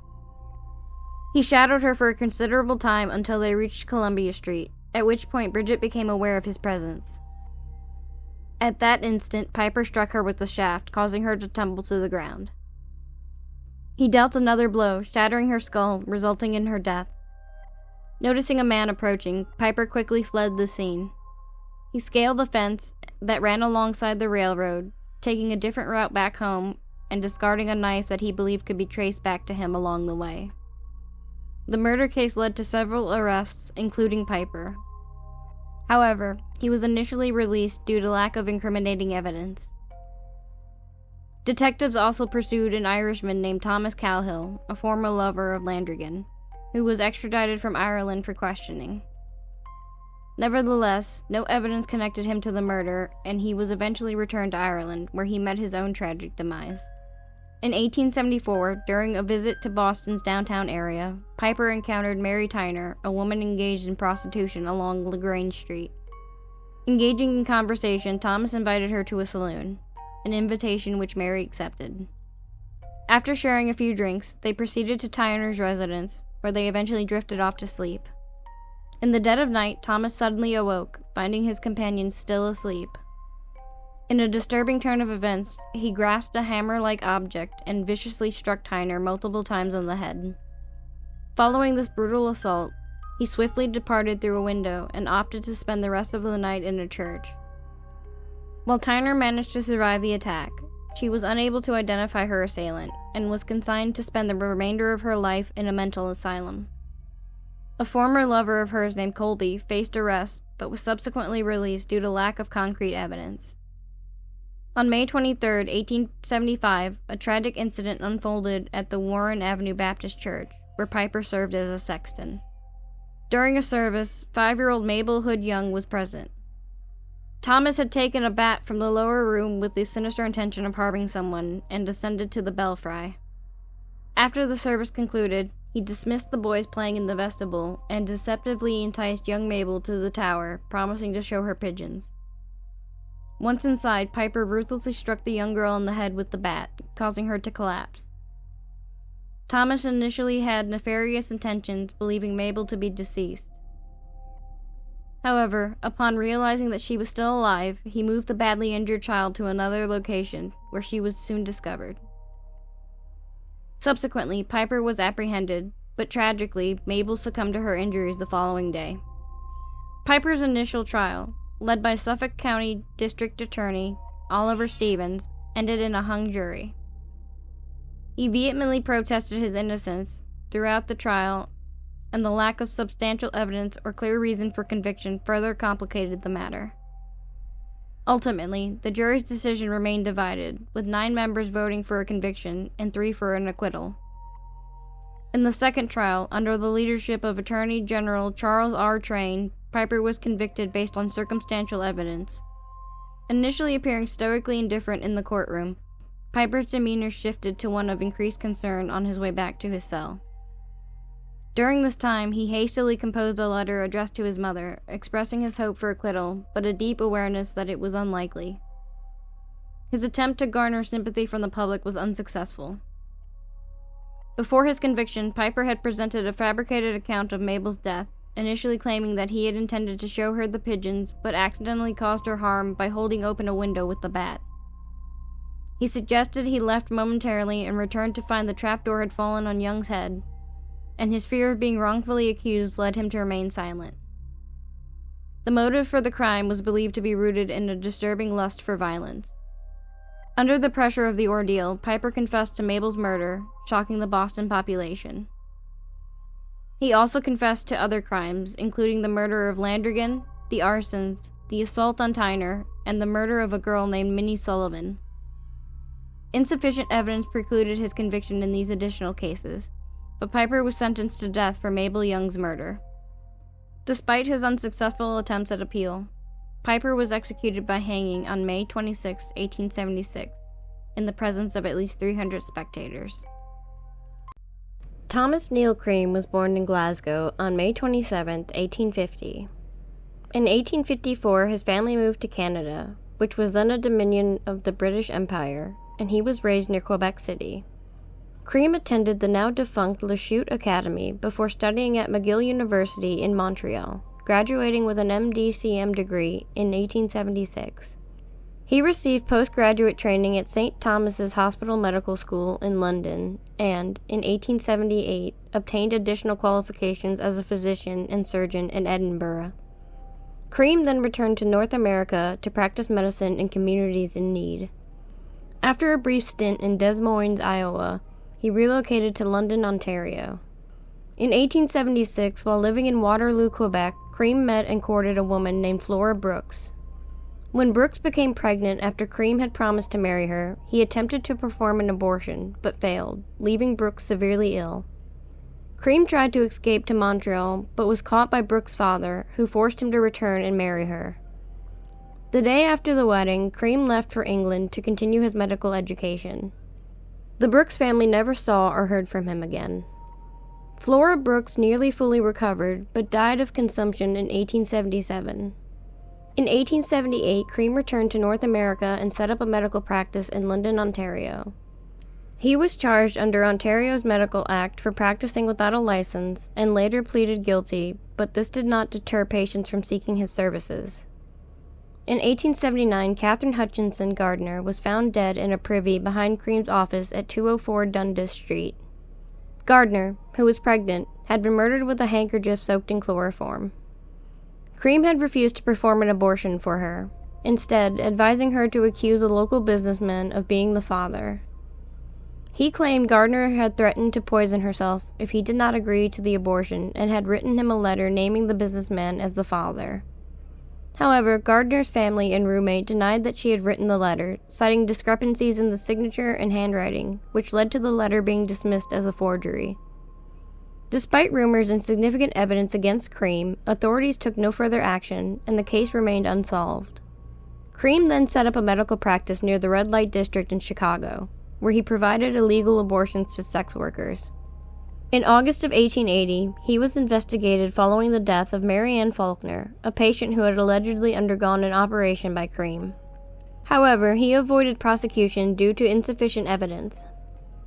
He shadowed her for a considerable time until they reached Columbia Street, at which point Bridget became aware of his presence. At that instant, Piper struck her with the shaft, causing her to tumble to the ground. He dealt another blow, shattering her skull, resulting in her death. Noticing a man approaching, Piper quickly fled the scene. He scaled a fence that ran alongside the railroad, taking a different route back home and discarding a knife that he believed could be traced back to him along the way. The murder case led to several arrests, including Piper. However, he was initially released due to lack of incriminating evidence. Detectives also pursued an Irishman named Thomas Calhill, a former lover of Landrigan, who was extradited from Ireland for questioning. Nevertheless, no evidence connected him to the murder, and he was eventually returned to Ireland, where he met his own tragic demise. In 1874, during a visit to Boston's downtown area, Piper encountered Mary Tyner, a woman engaged in prostitution along LaGrange Street. Engaging in conversation, Thomas invited her to a saloon, an invitation which Mary accepted. After sharing a few drinks, they proceeded to Tyner's residence, where they eventually drifted off to sleep. In the dead of night, Thomas suddenly awoke, finding his companion still asleep. In a disturbing turn of events, he grasped a hammer-like object and viciously struck Tyner multiple times on the head. Following this brutal assault, he swiftly departed through a window and opted to spend the rest of the night in a church. While Tyner managed to survive the attack, she was unable to identify her assailant and was consigned to spend the remainder of her life in a mental asylum. A former lover of hers named Colby faced arrest but was subsequently released due to lack of concrete evidence. On May 23, 1875, a tragic incident unfolded at the Warren Avenue Baptist Church, where Piper served as a sexton. During a service, 5-year-old Mabel Hood Young was present. Thomas had taken a bat from the lower room with the sinister intention of harming someone and descended to the belfry. After the service concluded, he dismissed the boys playing in the vestibule and deceptively enticed young Mabel to the tower, promising to show her pigeons. Once inside, Piper ruthlessly struck the young girl in the head with the bat, causing her to collapse. Thomas initially had nefarious intentions, believing Mabel to be deceased. However, upon realizing that she was still alive, he moved the badly injured child to another location, where she was soon discovered. Subsequently, Piper was apprehended, but tragically, Mabel succumbed to her injuries the following day. Piper's initial trial, led by Suffolk County District Attorney Oliver Stevens, ended in a hung jury. He vehemently protested his innocence throughout the trial, and the lack of substantial evidence or clear reason for conviction further complicated the matter. Ultimately, the jury's decision remained divided, with 9 members voting for a conviction and 3 for an acquittal. In the second trial, under the leadership of Attorney General Charles R. Train, Piper was convicted based on circumstantial evidence. Initially appearing stoically indifferent in the courtroom, Piper's demeanor shifted to one of increased concern on his way back to his cell. During this time, he hastily composed a letter addressed to his mother, expressing his hope for acquittal, but a deep awareness that it was unlikely. His attempt to garner sympathy from the public was unsuccessful. Before his conviction, Piper had presented a fabricated account of Mabel's death, initially claiming that he had intended to show her the pigeons, but accidentally caused her harm by holding open a window with the bat. He suggested he left momentarily and returned to find the trapdoor had fallen on Young's head, and his fear of being wrongfully accused led him to remain silent. The motive for the crime was believed to be rooted in a disturbing lust for violence. Under the pressure of the ordeal, Piper confessed to Mabel's murder, shocking the Boston population. He also confessed to other crimes, including the murder of Landrigan, the arsons, the assault on Tyner, and the murder of a girl named Minnie Sullivan. Insufficient evidence precluded his conviction in these additional cases, but Piper was sentenced to death for Mabel Young's murder. Despite his unsuccessful attempts at appeal, Piper was executed by hanging on May 26, 1876, in the presence of at least 300 spectators. Thomas Neil Cream was born in Glasgow on May 27, 1850. In 1854, his family moved to Canada, which was then a dominion of the British Empire, and he was raised near Quebec City. Cream attended the now-defunct Le Chute Academy before studying at McGill University in Montreal, graduating with an MD-CM degree in 1876. He received postgraduate training at St. Thomas's Hospital Medical School in London and, in 1878, obtained additional qualifications as a physician and surgeon in Edinburgh. Cream then returned to North America to practice medicine in communities in need. After a brief stint in Des Moines, Iowa, he relocated to London, Ontario. In 1876, while living in Waterloo, Quebec, Cream met and courted a woman named Flora Brooks. When Brooks became pregnant after Cream had promised to marry her, he attempted to perform an abortion, but failed, leaving Brooks severely ill. Cream tried to escape to Montreal, but was caught by Brooks' father, who forced him to return and marry her. The day after the wedding, Cream left for England to continue his medical education. The Brooks family never saw or heard from him again. Flora Brooks nearly fully recovered, but died of consumption in 1877. In 1878, Cream returned to North America and set up a medical practice in London, Ontario. He was charged under Ontario's Medical Act for practicing without a license and later pleaded guilty, but this did not deter patients from seeking his services. In 1879, Catherine Hutchinson Gardner was found dead in a privy behind Cream's office at 204 Dundas Street. Gardner, who was pregnant, had been murdered with a handkerchief soaked in chloroform. Cream had refused to perform an abortion for her, instead advising her to accuse a local businessman of being the father. He claimed Gardner had threatened to poison herself if he did not agree to the abortion and had written him a letter naming the businessman as the father. However, Gardner's family and roommate denied that she had written the letter, citing discrepancies in the signature and handwriting, which led to the letter being dismissed as a forgery. Despite rumors and significant evidence against Cream, authorities took no further action, and the case remained unsolved. Cream then set up a medical practice near the Red Light District in Chicago, where he provided illegal abortions to sex workers. In August of 1880, he was investigated following the death of Mary Ann Faulkner, a patient who had allegedly undergone an operation by Cream. However, he avoided prosecution due to insufficient evidence.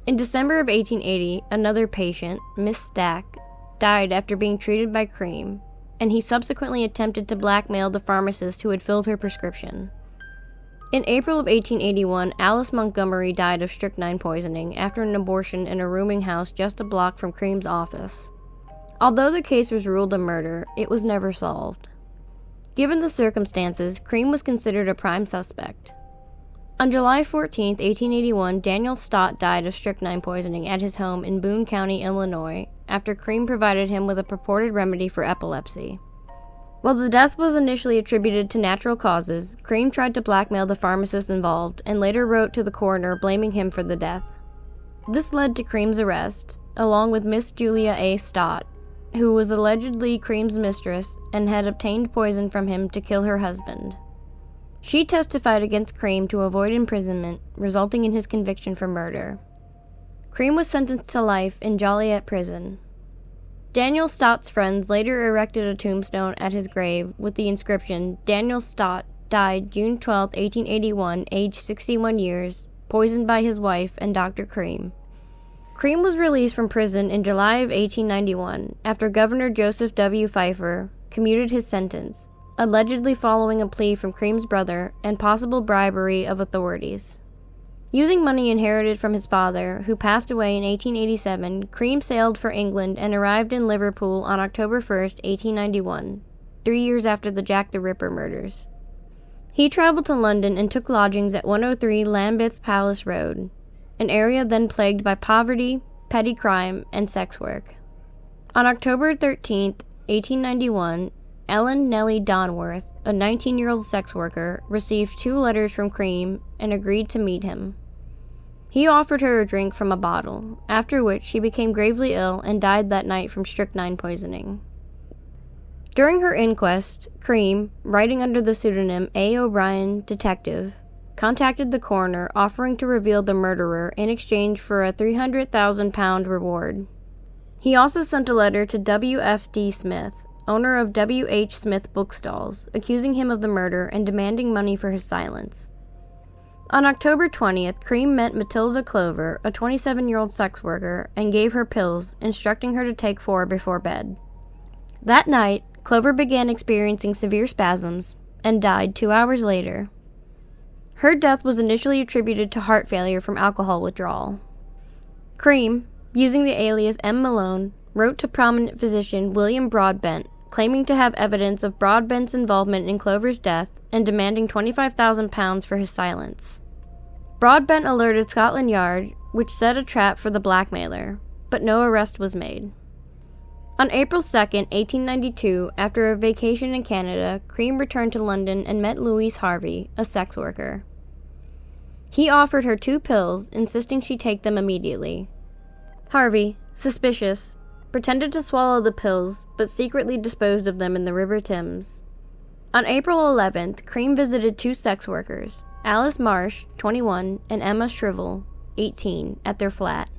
In December of 1880, another patient, Miss Stack, died after being treated by Cream, and he subsequently attempted to blackmail the pharmacist who had filled her prescription. In April of 1881, Alice Montgomery died of strychnine poisoning after an abortion in a rooming house just a block from Cream's office. Although the case was ruled a murder, it was never solved. Given the circumstances, Cream was considered a prime suspect. On July 14, 1881, Daniel Stott died of strychnine poisoning at his home in Boone County, Illinois, after Cream provided him with a purported remedy for epilepsy. While the death was initially attributed to natural causes, Cream tried to blackmail the pharmacist involved and later wrote to the coroner blaming him for the death. This led to Cream's arrest, along with Miss Julia A. Stott, who was allegedly Cream's mistress and had obtained poison from him to kill her husband. She testified against Cream to avoid imprisonment, resulting in his conviction for murder. Cream was sentenced to life in Joliet Prison. Daniel Stott's friends later erected a tombstone at his grave with the inscription, "Daniel Stott died June 12, 1881, aged 61 years, poisoned by his wife and Dr. Cream." Cream was released from prison in July of 1891 after Governor Joseph W. Pfeiffer commuted his sentence, allegedly following a plea from Cream's brother and possible bribery of authorities. Using money inherited from his father, who passed away in 1887, Cream sailed for England and arrived in Liverpool on October 1, 1891, 3 years after the Jack the Ripper murders. He traveled to London and took lodgings at 103 Lambeth Palace Road, an area then plagued by poverty, petty crime, and sex work. On October 13, 1891, Ellen Nellie Donworth, a 19-year-old sex worker, received 2 letters from Cream and agreed to meet him. He offered her a drink from a bottle, after which she became gravely ill and died that night from strychnine poisoning. During her inquest, Cream, writing under the pseudonym A. O'Brien Detective, contacted the coroner offering to reveal the murderer in exchange for a £300,000 reward. He also sent a letter to W.F.D. Smith, owner of W.H. Smith Bookstalls, accusing him of the murder and demanding money for his silence. On October 20th, Cream met Matilda Clover, a 27-year-old sex worker, and gave her pills, instructing her to take 4 before bed. That night, Clover began experiencing severe spasms and died 2 hours later. Her death was initially attributed to heart failure from alcohol withdrawal. Cream, using the alias M. Malone, wrote to prominent physician William Broadbent, claiming to have evidence of Broadbent's involvement in Clover's death and demanding £25,000 for his silence. Broadbent alerted Scotland Yard, which set a trap for the blackmailer, but no arrest was made. On April 2, 1892, after a vacation in Canada, Cream returned to London and met Louise Harvey, a sex worker. He offered her 2 pills, insisting she take them immediately. Harvey, suspicious, pretended to swallow the pills, but secretly disposed of them in the River Thames. On April 11th, Cream visited 2 sex workers, Alice Marsh, 21, and Emma Shrivel, 18, at their flat.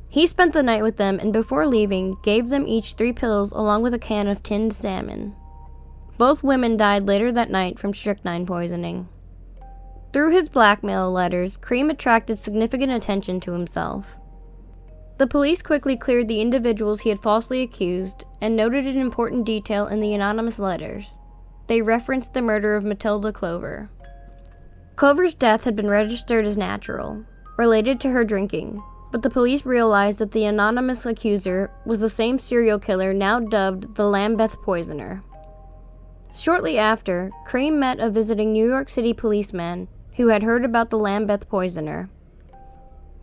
He spent the night with them and before leaving, gave them each 3 pills along with a can of tinned salmon. Both women died later that night from strychnine poisoning. Through his blackmail letters, Cream attracted significant attention to himself. The police quickly cleared the individuals he had falsely accused and noted an important detail in the anonymous letters. They referenced the murder of Matilda Clover. Clover's death had been registered as natural, related to her drinking, but the police realized that the anonymous accuser was the same serial killer now dubbed the Lambeth Poisoner. Shortly after, Cream met a visiting New York City policeman who had heard about the Lambeth Poisoner.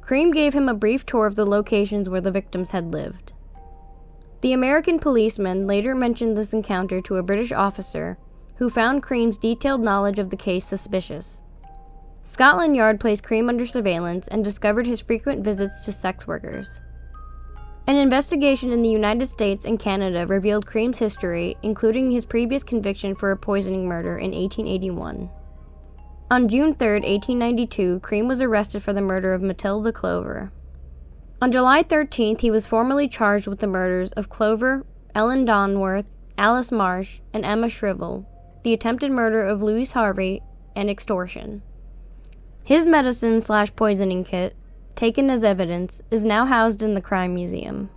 Cream gave him a brief tour of the locations where the victims had lived. The American policeman later mentioned this encounter to a British officer who found Cream's detailed knowledge of the case suspicious. Scotland Yard placed Cream under surveillance and discovered his frequent visits to sex workers. An investigation in the United States and Canada revealed Cream's history, including his previous conviction for a poisoning murder in 1881. On June 3, 1892, Cream was arrested for the murder of Matilda Clover. On July 13th, he was formally charged with the murders of Clover, Ellen Donworth, Alice Marsh, and Emma Shrivel, the attempted murder of Louise Harvey, and extortion. His medicine/poisoning kit, taken as evidence, is now housed in the Crime Museum.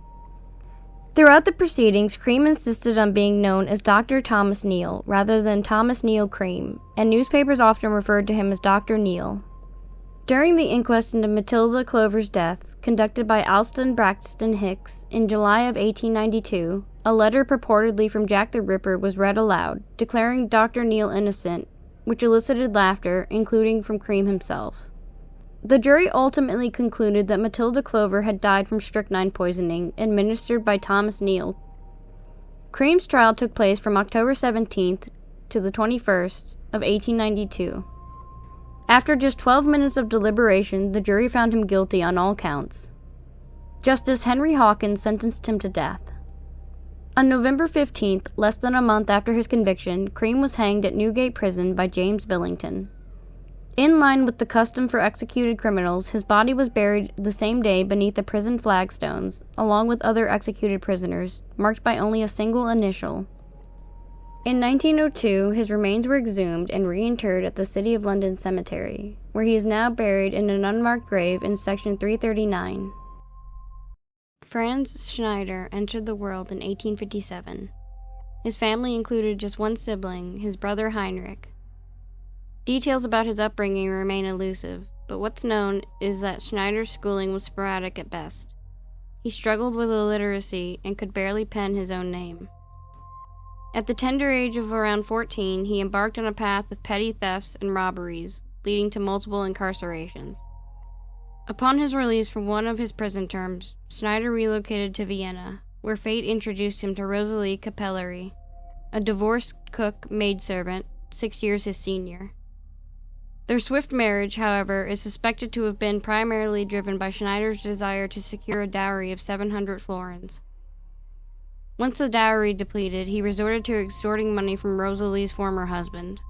Throughout the proceedings, Cream insisted on being known as Dr. Thomas Neal rather than Thomas Neal Cream, and newspapers often referred to him as Dr. Neal. During the inquest into Matilda Clover's death, conducted by Alston Braxton Hicks in July of 1892, a letter purportedly from Jack the Ripper was read aloud, declaring Dr. Neal innocent, which elicited laughter, including from Cream himself. The jury ultimately concluded that Matilda Clover had died from strychnine poisoning administered by Thomas Neal. Cream's trial took place from October 17th to the 21st of 1892. After just 12 minutes of deliberation, the jury found him guilty on all counts. Justice Henry Hawkins sentenced him to death. On November 15th, less than a month after his conviction, Cream was hanged at Newgate Prison by James Billington. In line with the custom for executed criminals, his body was buried the same day beneath the prison flagstones, along with other executed prisoners, marked by only a single initial. In 1902, his remains were exhumed and reinterred at the City of London Cemetery, where he is now buried in an unmarked grave in Section 339. Franz Schneider entered the world in 1857. His family included just one sibling, his brother Heinrich. Details about his upbringing remain elusive, but what's known is that Schneider's schooling was sporadic at best. He struggled with illiteracy and could barely pen his own name. At the tender age of around 14, he embarked on a path of petty thefts and robberies, leading to multiple incarcerations. Upon his release from one of his prison terms, Schneider relocated to Vienna, where fate introduced him to Rosalie Capellery, a divorced cook maidservant, 6 years his senior. Their swift marriage, however, is suspected to have been primarily driven by Schneider's desire to secure a dowry of 700 florins. Once the dowry depleted, he resorted to extorting money from Rosalie's former husband.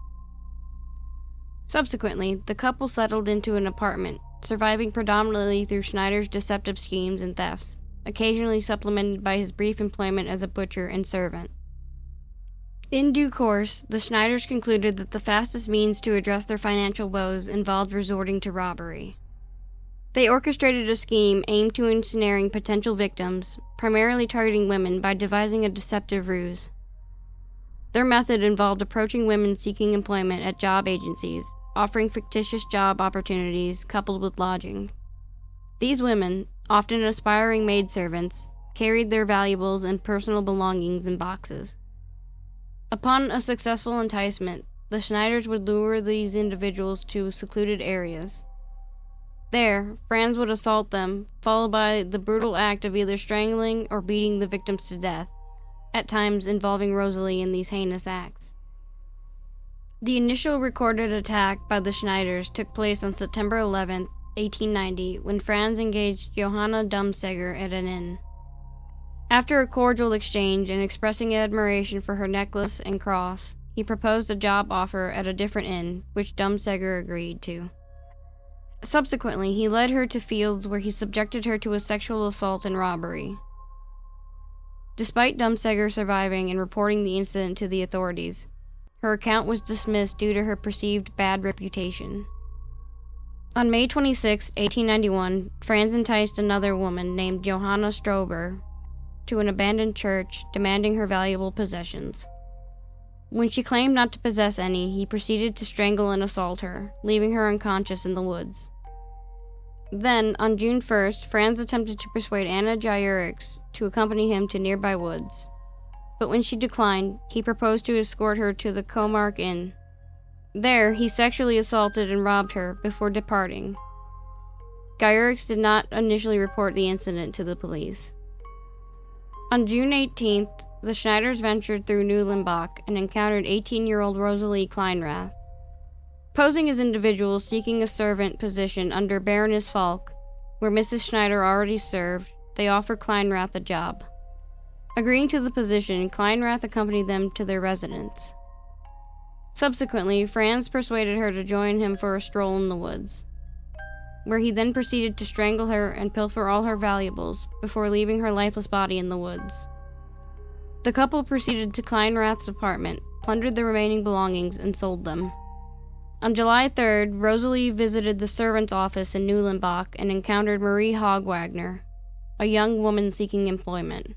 Subsequently, the couple settled into an apartment, surviving predominantly through Schneider's deceptive schemes and thefts, occasionally supplemented by his brief employment as a butcher and servant. In due course, the Schneiders concluded that the fastest means to address their financial woes involved resorting to robbery. They orchestrated a scheme aimed to ensnaring potential victims, primarily targeting women, by devising a deceptive ruse. Their method involved approaching women seeking employment at job agencies, offering fictitious job opportunities coupled with lodging. These women, often aspiring maidservants, carried their valuables and personal belongings in boxes. Upon a successful enticement, the Schneiders would lure these individuals to secluded areas. There, Franz would assault them, followed by the brutal act of either strangling or beating the victims to death, at times involving Rosalie in these heinous acts. The initial recorded attack by the Schneiders took place on September 11, 1890, when Franz engaged Johanna Dumseger at an inn. After a cordial exchange and expressing admiration for her necklace and cross, he proposed a job offer at a different inn, which Dumseger agreed to. Subsequently, he led her to fields where he subjected her to a sexual assault and robbery. Despite Dumseger surviving and reporting the incident to the authorities, her account was dismissed due to her perceived bad reputation. On May 26, 1891, Franz enticed another woman named Johanna Strober to an abandoned church, demanding her valuable possessions. When she claimed not to possess any, he proceeded to strangle and assault her, leaving her unconscious in the woods. Then, on June 1st, Franz attempted to persuade Anna Jaurix to accompany him to nearby woods. But when she declined, he proposed to escort her to the Comark Inn. There, he sexually assaulted and robbed her before departing. Jaurix did not initially report the incident to the police. On June 18th, the Schneiders ventured through Neulenbach and encountered 18-year-old Rosalie Kleinrath. Posing as individuals seeking a servant position under Baroness Falk, where Mrs. Schneider already served, they offered Kleinrath a job. Agreeing to the position, Kleinrath accompanied them to their residence. Subsequently, Franz persuaded her to join him for a stroll in the woods, where he then proceeded to strangle her and pilfer all her valuables before leaving her lifeless body in the woods. The couple proceeded to Kleinrath's apartment, plundered the remaining belongings, and sold them. On July 3rd, Rosalie visited the servant's office in Neulenbach and encountered Marie Hogwagner, a young woman seeking employment.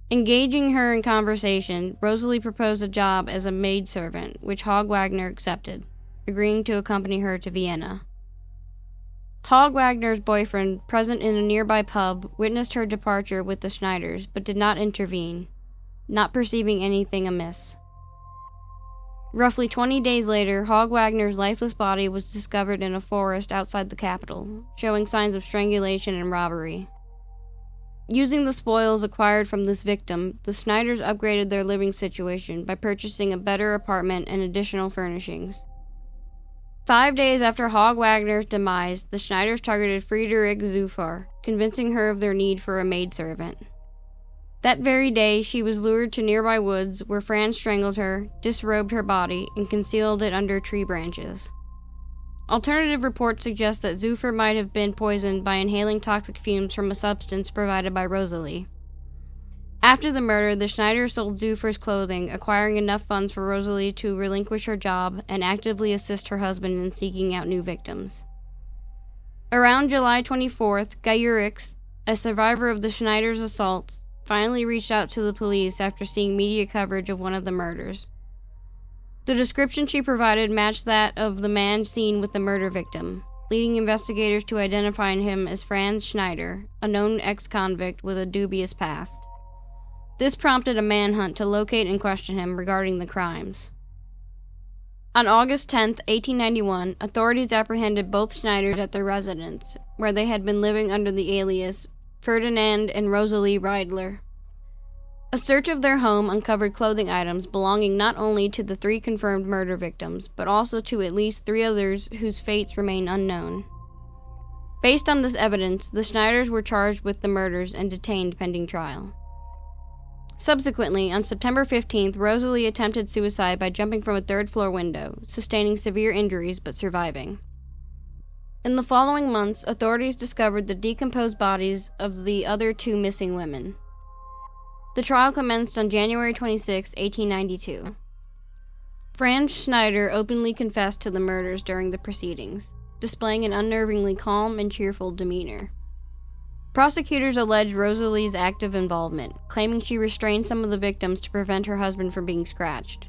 Engaging her in conversation, Rosalie proposed a job as a maidservant, which Hogwagner accepted, agreeing to accompany her to Vienna. Hogwagner's boyfriend, present in a nearby pub, witnessed her departure with the Schneiders, but did not intervene, not perceiving anything amiss. Roughly 20 days later, Hogwagner's lifeless body was discovered in a forest outside the capital, showing signs of strangulation and robbery. Using the spoils acquired from this victim, the Schneiders upgraded their living situation by purchasing a better apartment and additional furnishings. 5 days after Hogwagner's demise, the Schneiders targeted Friederike Zufar, convincing her of their need for a maidservant. That very day, she was lured to nearby woods, where Franz strangled her, disrobed her body, and concealed it under tree branches. Alternative reports suggest that Zufar might have been poisoned by inhaling toxic fumes from a substance provided by Rosalie. After the murder, the Schneiders sold Zufar's clothing, acquiring enough funds for Rosalie to relinquish her job and actively assist her husband in seeking out new victims. Around July 24th, Jaurix, a survivor of the Schneiders' assaults, finally reached out to the police after seeing media coverage of one of the murders. The description she provided matched that of the man seen with the murder victim, leading investigators to identify him as Franz Schneider, a known ex-convict with a dubious past. This prompted a manhunt to locate and question him regarding the crimes. On August 10, 1891, authorities apprehended both Schneiders at their residence, where they had been living under the alias Ferdinand and Rosalie Reidler. A search of their home uncovered clothing items belonging not only to the 3 confirmed murder victims, but also to at least 3 others whose fates remain unknown. Based on this evidence, the Schneiders were charged with the murders and detained pending trial. Subsequently, on September 15th, Rosalie attempted suicide by jumping from a 3rd-floor window, sustaining severe injuries but surviving. In the following months, authorities discovered the decomposed bodies of the other 2 missing women. The trial commenced on January 26, 1892. Franz Schneider openly confessed to the murders during the proceedings, displaying an unnervingly calm and cheerful demeanor. Prosecutors alleged Rosalie's active involvement, claiming she restrained some of the victims to prevent her husband from being scratched.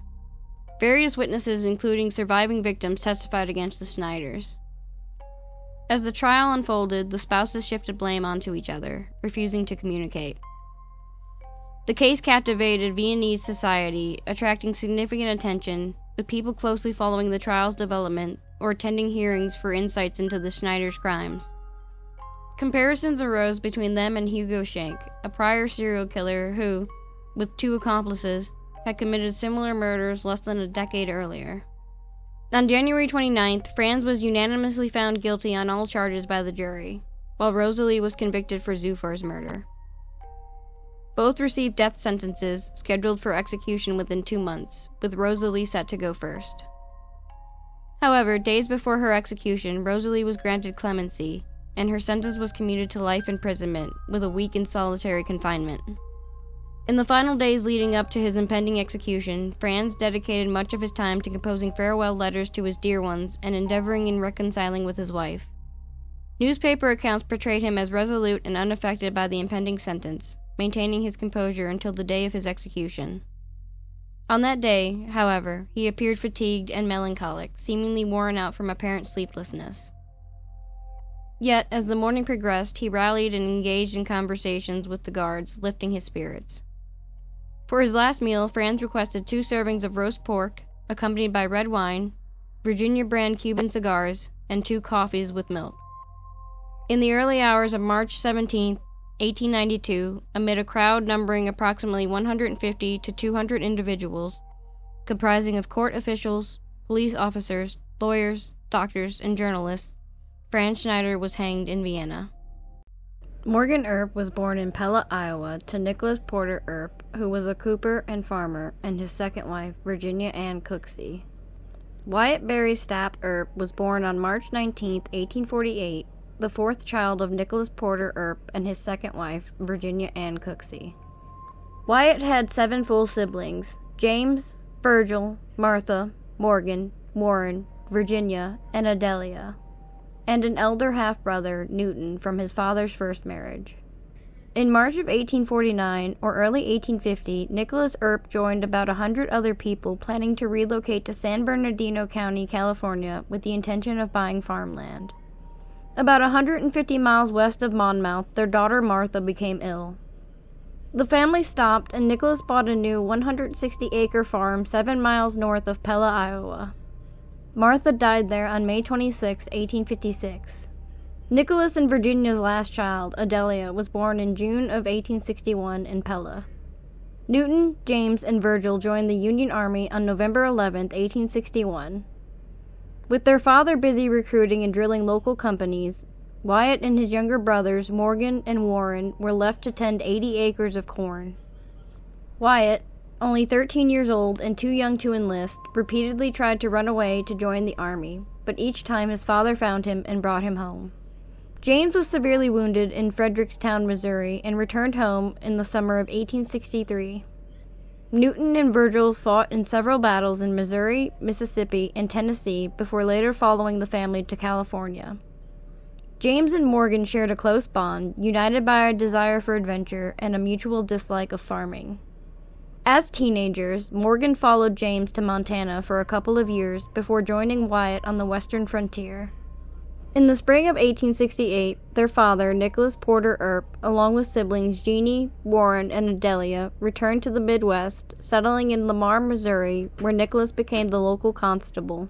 Various witnesses, including surviving victims, testified against the Schneiders. As the trial unfolded, the spouses shifted blame onto each other, refusing to communicate. The case captivated Viennese society, attracting significant attention, with people closely following the trial's development or attending hearings for insights into the Schneiders' crimes. Comparisons arose between them and Hugo Schenk, a prior serial killer who, with 2 accomplices, had committed similar murders less than a decade earlier. On January 29th, Franz was unanimously found guilty on all charges by the jury, while Rosalie was convicted for Zufar's murder. Both received death sentences scheduled for execution within 2 months, with Rosalie set to go first. However, days before her execution, Rosalie was granted clemency, and her sentence was commuted to life imprisonment, with a week in solitary confinement. In the final days leading up to his impending execution, Franz dedicated much of his time to composing farewell letters to his dear ones and endeavoring in reconciling with his wife. Newspaper accounts portrayed him as resolute and unaffected by the impending sentence, maintaining his composure until the day of his execution. On that day, however, he appeared fatigued and melancholic, seemingly worn out from apparent sleeplessness. Yet, as the morning progressed, he rallied and engaged in conversations with the guards, lifting his spirits. For his last meal, Franz requested 2 servings of roast pork, accompanied by red wine, Virginia brand Cuban cigars, and 2 coffees with milk. In the early hours of March 17, 1892, amid a crowd numbering approximately 150 to 200 individuals, comprising of court officials, police officers, lawyers, doctors, and journalists, Franz Schneider was hanged in Vienna. Morgan Earp was born in Pella, Iowa, to Nicholas Porter Earp, who was a cooper and farmer, and his second wife, Virginia Ann Cooksey. Wyatt Barry Stapp Earp was born on March 19, 1848, the 4th child of Nicholas Porter Earp and his second wife, Virginia Ann Cooksey. Wyatt had 7 full siblings: James, Virgil, Martha, Morgan, Warren, Virginia, and Adelia, and an elder half-brother, Newton, from his father's first marriage. In March of 1849 or early 1850, Nicholas Earp joined about 100 other people planning to relocate to San Bernardino County, California, with the intention of buying farmland. About 150 miles west of Monmouth, their daughter Martha became ill. The family stopped, and Nicholas bought a new 160-acre farm 7 miles north of Pella, Iowa. Martha died there on May 26, 1856. Nicholas and Virginia's last child, Adelia, was born in June of 1861 in Pella. Newton, James, and Virgil joined the Union Army on November 11, 1861. With their father busy recruiting and drilling local companies, Wyatt and his younger brothers, Morgan and Warren, were left to tend 80 acres of corn. Wyatt, only 13 years old and too young to enlist, repeatedly tried to run away to join the army, but each time his father found him and brought him home. James was severely wounded in Fredericktown, Missouri, and returned home in the summer of 1863. Newton and Virgil fought in several battles in Missouri, Mississippi, and Tennessee before later following the family to California. James and Morgan shared a close bond, united by a desire for adventure and a mutual dislike of farming. As teenagers, Morgan followed James to Montana for a couple of years before joining Wyatt on the western frontier. In the spring of 1868, their father, Nicholas Porter Earp, along with siblings Jeannie, Warren, and Adelia, returned to the Midwest, settling in Lamar, Missouri, where Nicholas became the local constable.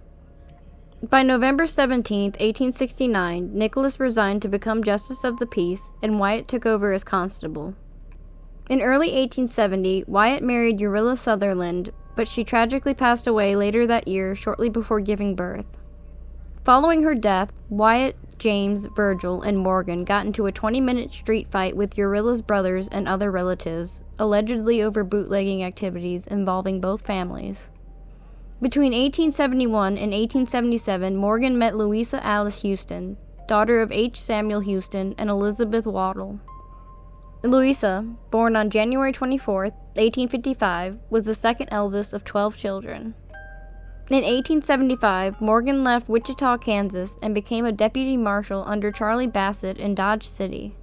By November 17, 1869, Nicholas resigned to become Justice of the Peace, and Wyatt took over as constable. In early 1870, Wyatt married Urilla Sutherland, but she tragically passed away later that year, shortly before giving birth. Following her death, Wyatt, James, Virgil, and Morgan got into a 20-minute street fight with Urilla's brothers and other relatives, allegedly over bootlegging activities involving both families. Between 1871 and 1877, Morgan met Louisa Alice Houston, daughter of H. Samuel Houston and Elizabeth Waddell. Louisa, born on January 24, 1855, was the second eldest of 12 children. In 1875, Morgan left Wichita, Kansas, and became a deputy marshal under Charlie Bassett in Dodge City.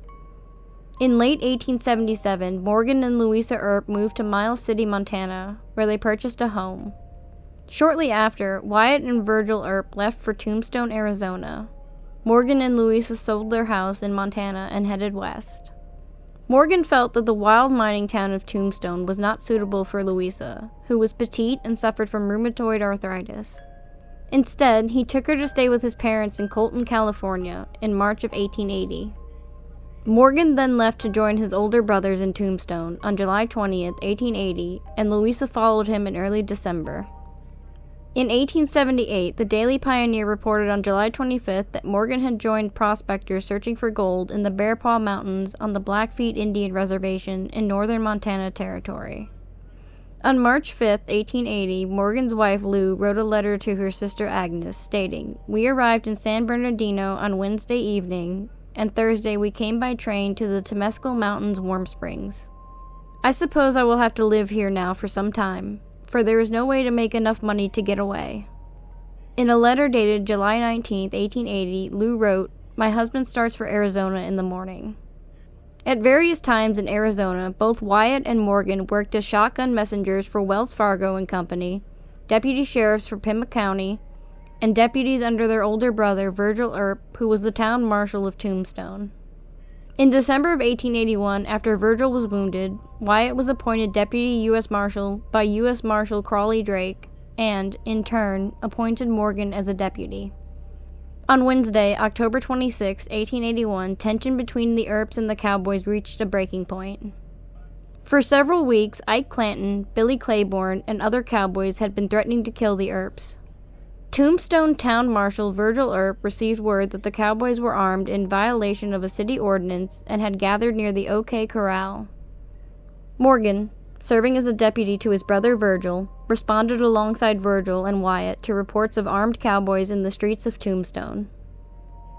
In late 1877, Morgan and Louisa Earp moved to Miles City, Montana, where they purchased a home. Shortly after, Wyatt and Virgil Earp left for Tombstone, Arizona. Morgan and Louisa sold their house in Montana and headed west. Morgan felt that the wild mining town of Tombstone was not suitable for Louisa, who was petite and suffered from rheumatoid arthritis. Instead, he took her to stay with his parents in Colton, California, in March of 1880. Morgan then left to join his older brothers in Tombstone on July 20th, 1880, and Louisa followed him in early December. In 1878, the Daily Pioneer reported on July 25th that Morgan had joined prospectors searching for gold in the Bear Paw Mountains on the Blackfeet Indian Reservation in northern Montana Territory. On March 5th, 1880, Morgan's wife Lou wrote a letter to her sister Agnes stating, "We arrived in San Bernardino on Wednesday evening, and Thursday we came by train to the Temescal Mountains Warm Springs. I suppose I will have to live here now for some time, for there is no way to make enough money to get away." In a letter dated July 19, 1880, Lou wrote, "My husband starts for Arizona in the morning." At various times in Arizona, both Wyatt and Morgan worked as shotgun messengers for Wells Fargo and Company, deputy sheriffs for Pima County, and deputies under their older brother, Virgil Earp, who was the town marshal of Tombstone. In December of 1881, after Virgil was wounded, Wyatt was appointed Deputy U.S. Marshal by U.S. Marshal Crawley Drake and, in turn, appointed Morgan as a deputy. On Wednesday, October 26, 1881, tension between the Earps and the Cowboys reached a breaking point. For several weeks, Ike Clanton, Billy Claiborne, and other cowboys had been threatening to kill the Earps. Tombstone Town Marshal Virgil Earp received word that the cowboys were armed in violation of a city ordinance and had gathered near the OK Corral. Morgan, serving as a deputy to his brother Virgil, responded alongside Virgil and Wyatt to reports of armed cowboys in the streets of Tombstone.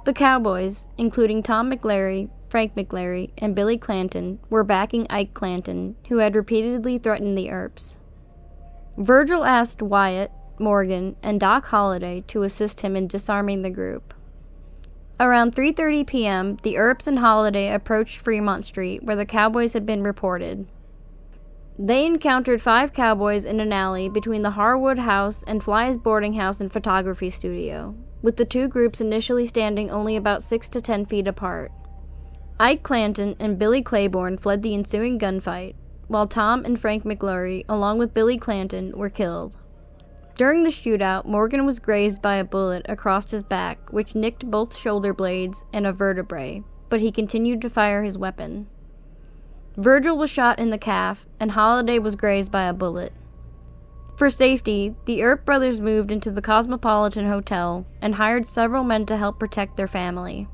The cowboys, including Tom McLary, Frank McLary, and Billy Clanton, were backing Ike Clanton, who had repeatedly threatened the Earps. Virgil asked Wyatt, Morgan, and Doc Holliday to assist him in disarming the group. Around 3:30 p.m., the Earps and Holliday approached Fremont Street, where the cowboys had been reported. They encountered 5 cowboys in an alley between the Harwood House and Fly's boarding house and photography studio, with the two groups initially standing only about 6 to 10 feet apart. Ike Clanton and Billy Claiborne fled the ensuing gunfight, while Tom and Frank McLaury, along with Billy Clanton, were killed. During the shootout, Morgan was grazed by a bullet across his back, which nicked both shoulder blades and a vertebrae, but he continued to fire his weapon. Virgil was shot in the calf, and Holliday was grazed by a bullet. For safety, the Earp brothers moved into the Cosmopolitan Hotel and hired several men to help protect their family.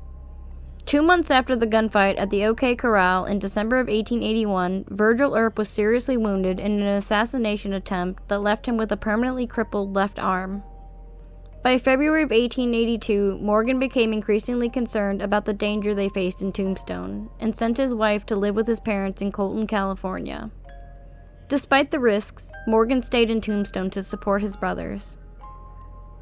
2 months after the gunfight at the OK Corral in December of 1881, Virgil Earp was seriously wounded in an assassination attempt that left him with a permanently crippled left arm. By February of 1882, Morgan became increasingly concerned about the danger they faced in Tombstone, and sent his wife to live with his parents in Colton, California. Despite the risks, Morgan stayed in Tombstone to support his brothers.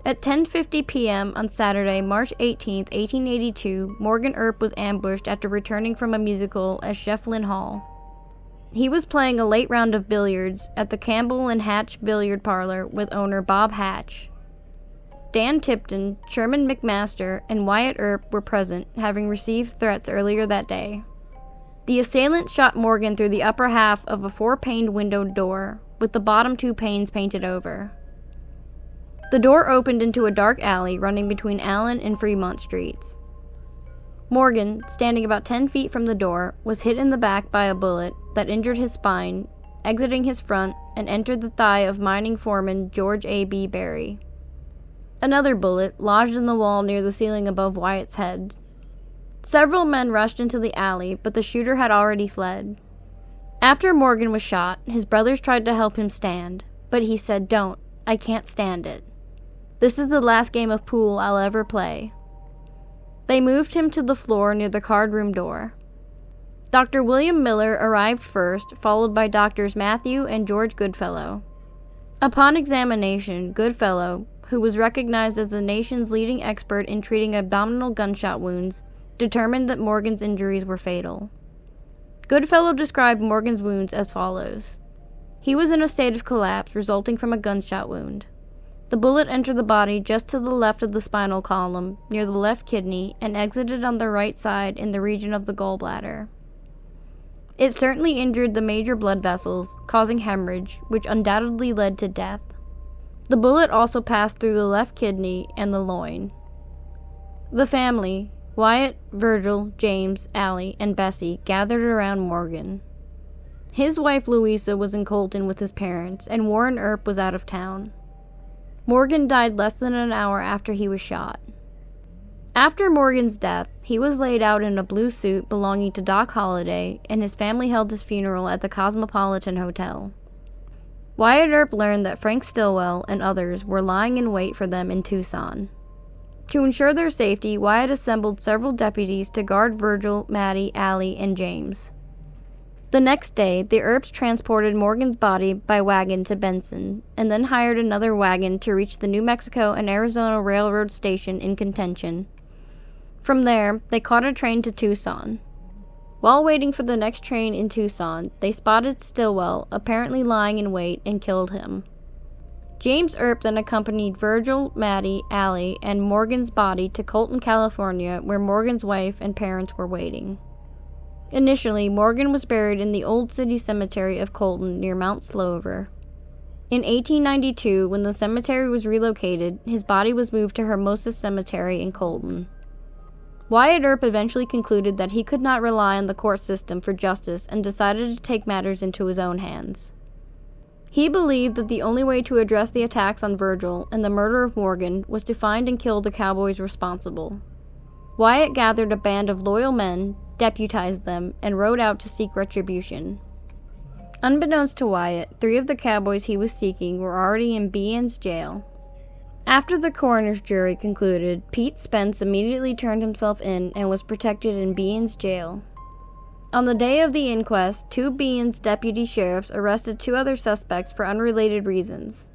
At 10:50 p.m. on Saturday, March 18, 1882, Morgan Earp was ambushed after returning from a musical at Shefflin Hall. He was playing a late round of billiards at the Campbell and Hatch Billiard Parlor with owner Bob Hatch. Dan Tipton, Sherman McMaster, and Wyatt Earp were present, having received threats earlier that day. The assailant shot Morgan through the upper half of a 4-paned windowed door, with the bottom 2 panes painted over. The door opened into a dark alley running between Allen and Fremont Streets. Morgan, standing about 10 feet from the door, was hit in the back by a bullet that injured his spine, exiting his front, and entered the thigh of mining foreman George A.B. Berry. Another bullet lodged in the wall near the ceiling above Wyatt's head. Several men rushed into the alley, but the shooter had already fled. After Morgan was shot, his brothers tried to help him stand, but he said, "Don't. I can't stand it. This is the last game of pool I'll ever play." They moved him to the floor near the card room door. Dr. William Miller arrived first, followed by Doctors Matthew and George Goodfellow. Upon examination, Goodfellow, who was recognized as the nation's leading expert in treating abdominal gunshot wounds, determined that Morgan's injuries were fatal. Goodfellow described Morgan's wounds as follows. He was in a state of collapse resulting from a gunshot wound. The bullet entered the body just to the left of the spinal column, near the left kidney, and exited on the right side in the region of the gallbladder. It certainly injured the major blood vessels, causing hemorrhage, which undoubtedly led to death. The bullet also passed through the left kidney and the loin. The family, Wyatt, Virgil, James, Allie, and Bessie, gathered around Morgan. His wife Louisa was in Colton with his parents, and Warren Earp was out of town. Morgan died less than an hour after he was shot. After Morgan's death, he was laid out in a blue suit belonging to Doc Holliday, and his family held his funeral at the Cosmopolitan Hotel. Wyatt Earp learned that Frank Stillwell and others were lying in wait for them in Tucson. To ensure their safety, Wyatt assembled several deputies to guard Virgil, Maddie, Allie, and James. The next day, the Earps transported Morgan's body by wagon to Benson, and then hired another wagon to reach the New Mexico and Arizona Railroad station in Contention. From there, they caught a train to Tucson. While waiting for the next train in Tucson, they spotted Stillwell, apparently lying in wait, and killed him. James Earp then accompanied Virgil, Maddie, Allie, and Morgan's body to Colton, California, where Morgan's wife and parents were waiting. Initially, Morgan was buried in the Old City Cemetery of Colton near Mount Slover. In 1892, when the cemetery was relocated, his body was moved to Hermosa Cemetery in Colton. Wyatt Earp eventually concluded that he could not rely on the court system for justice and decided to take matters into his own hands. He believed that the only way to address the attacks on Virgil and the murder of Morgan was to find and kill the cowboys responsible. Wyatt gathered a band of loyal men, deputized them, and rode out to seek retribution. Unbeknownst to Wyatt, 3 of the cowboys he was seeking were already in Behan's jail. After the coroner's jury concluded, Pete Spence immediately turned himself in and was protected in Behan's jail. On the day of the inquest, 2 Behan's deputy sheriffs arrested 2 other suspects for unrelated reasons.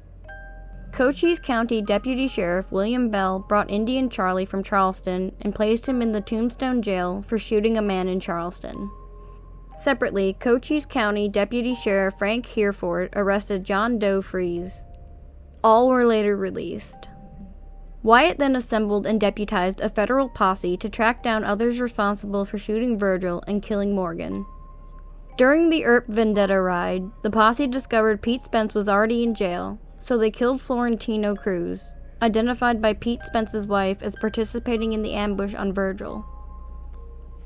Cochise County Deputy Sheriff William Bell brought Indian Charlie from Charleston and placed him in the Tombstone Jail for shooting a man in Charleston. Separately, Cochise County Deputy Sheriff Frank Hereford arrested John Doe Freeze. All were later released. Wyatt then assembled and deputized a federal posse to track down others responsible for shooting Virgil and killing Morgan. During the Earp Vendetta ride, the posse discovered Pete Spence was already in jail, so they killed Florentino Cruz, identified by Pete Spence's wife as participating in the ambush on Virgil.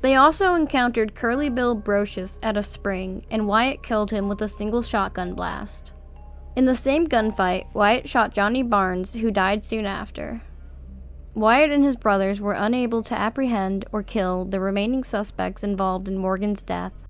They also encountered Curly Bill Brocious at a spring, and Wyatt killed him with a single shotgun blast. In the same gunfight, Wyatt shot Johnny Barnes, who died soon after. Wyatt and his brothers were unable to apprehend or kill the remaining suspects involved in Morgan's death.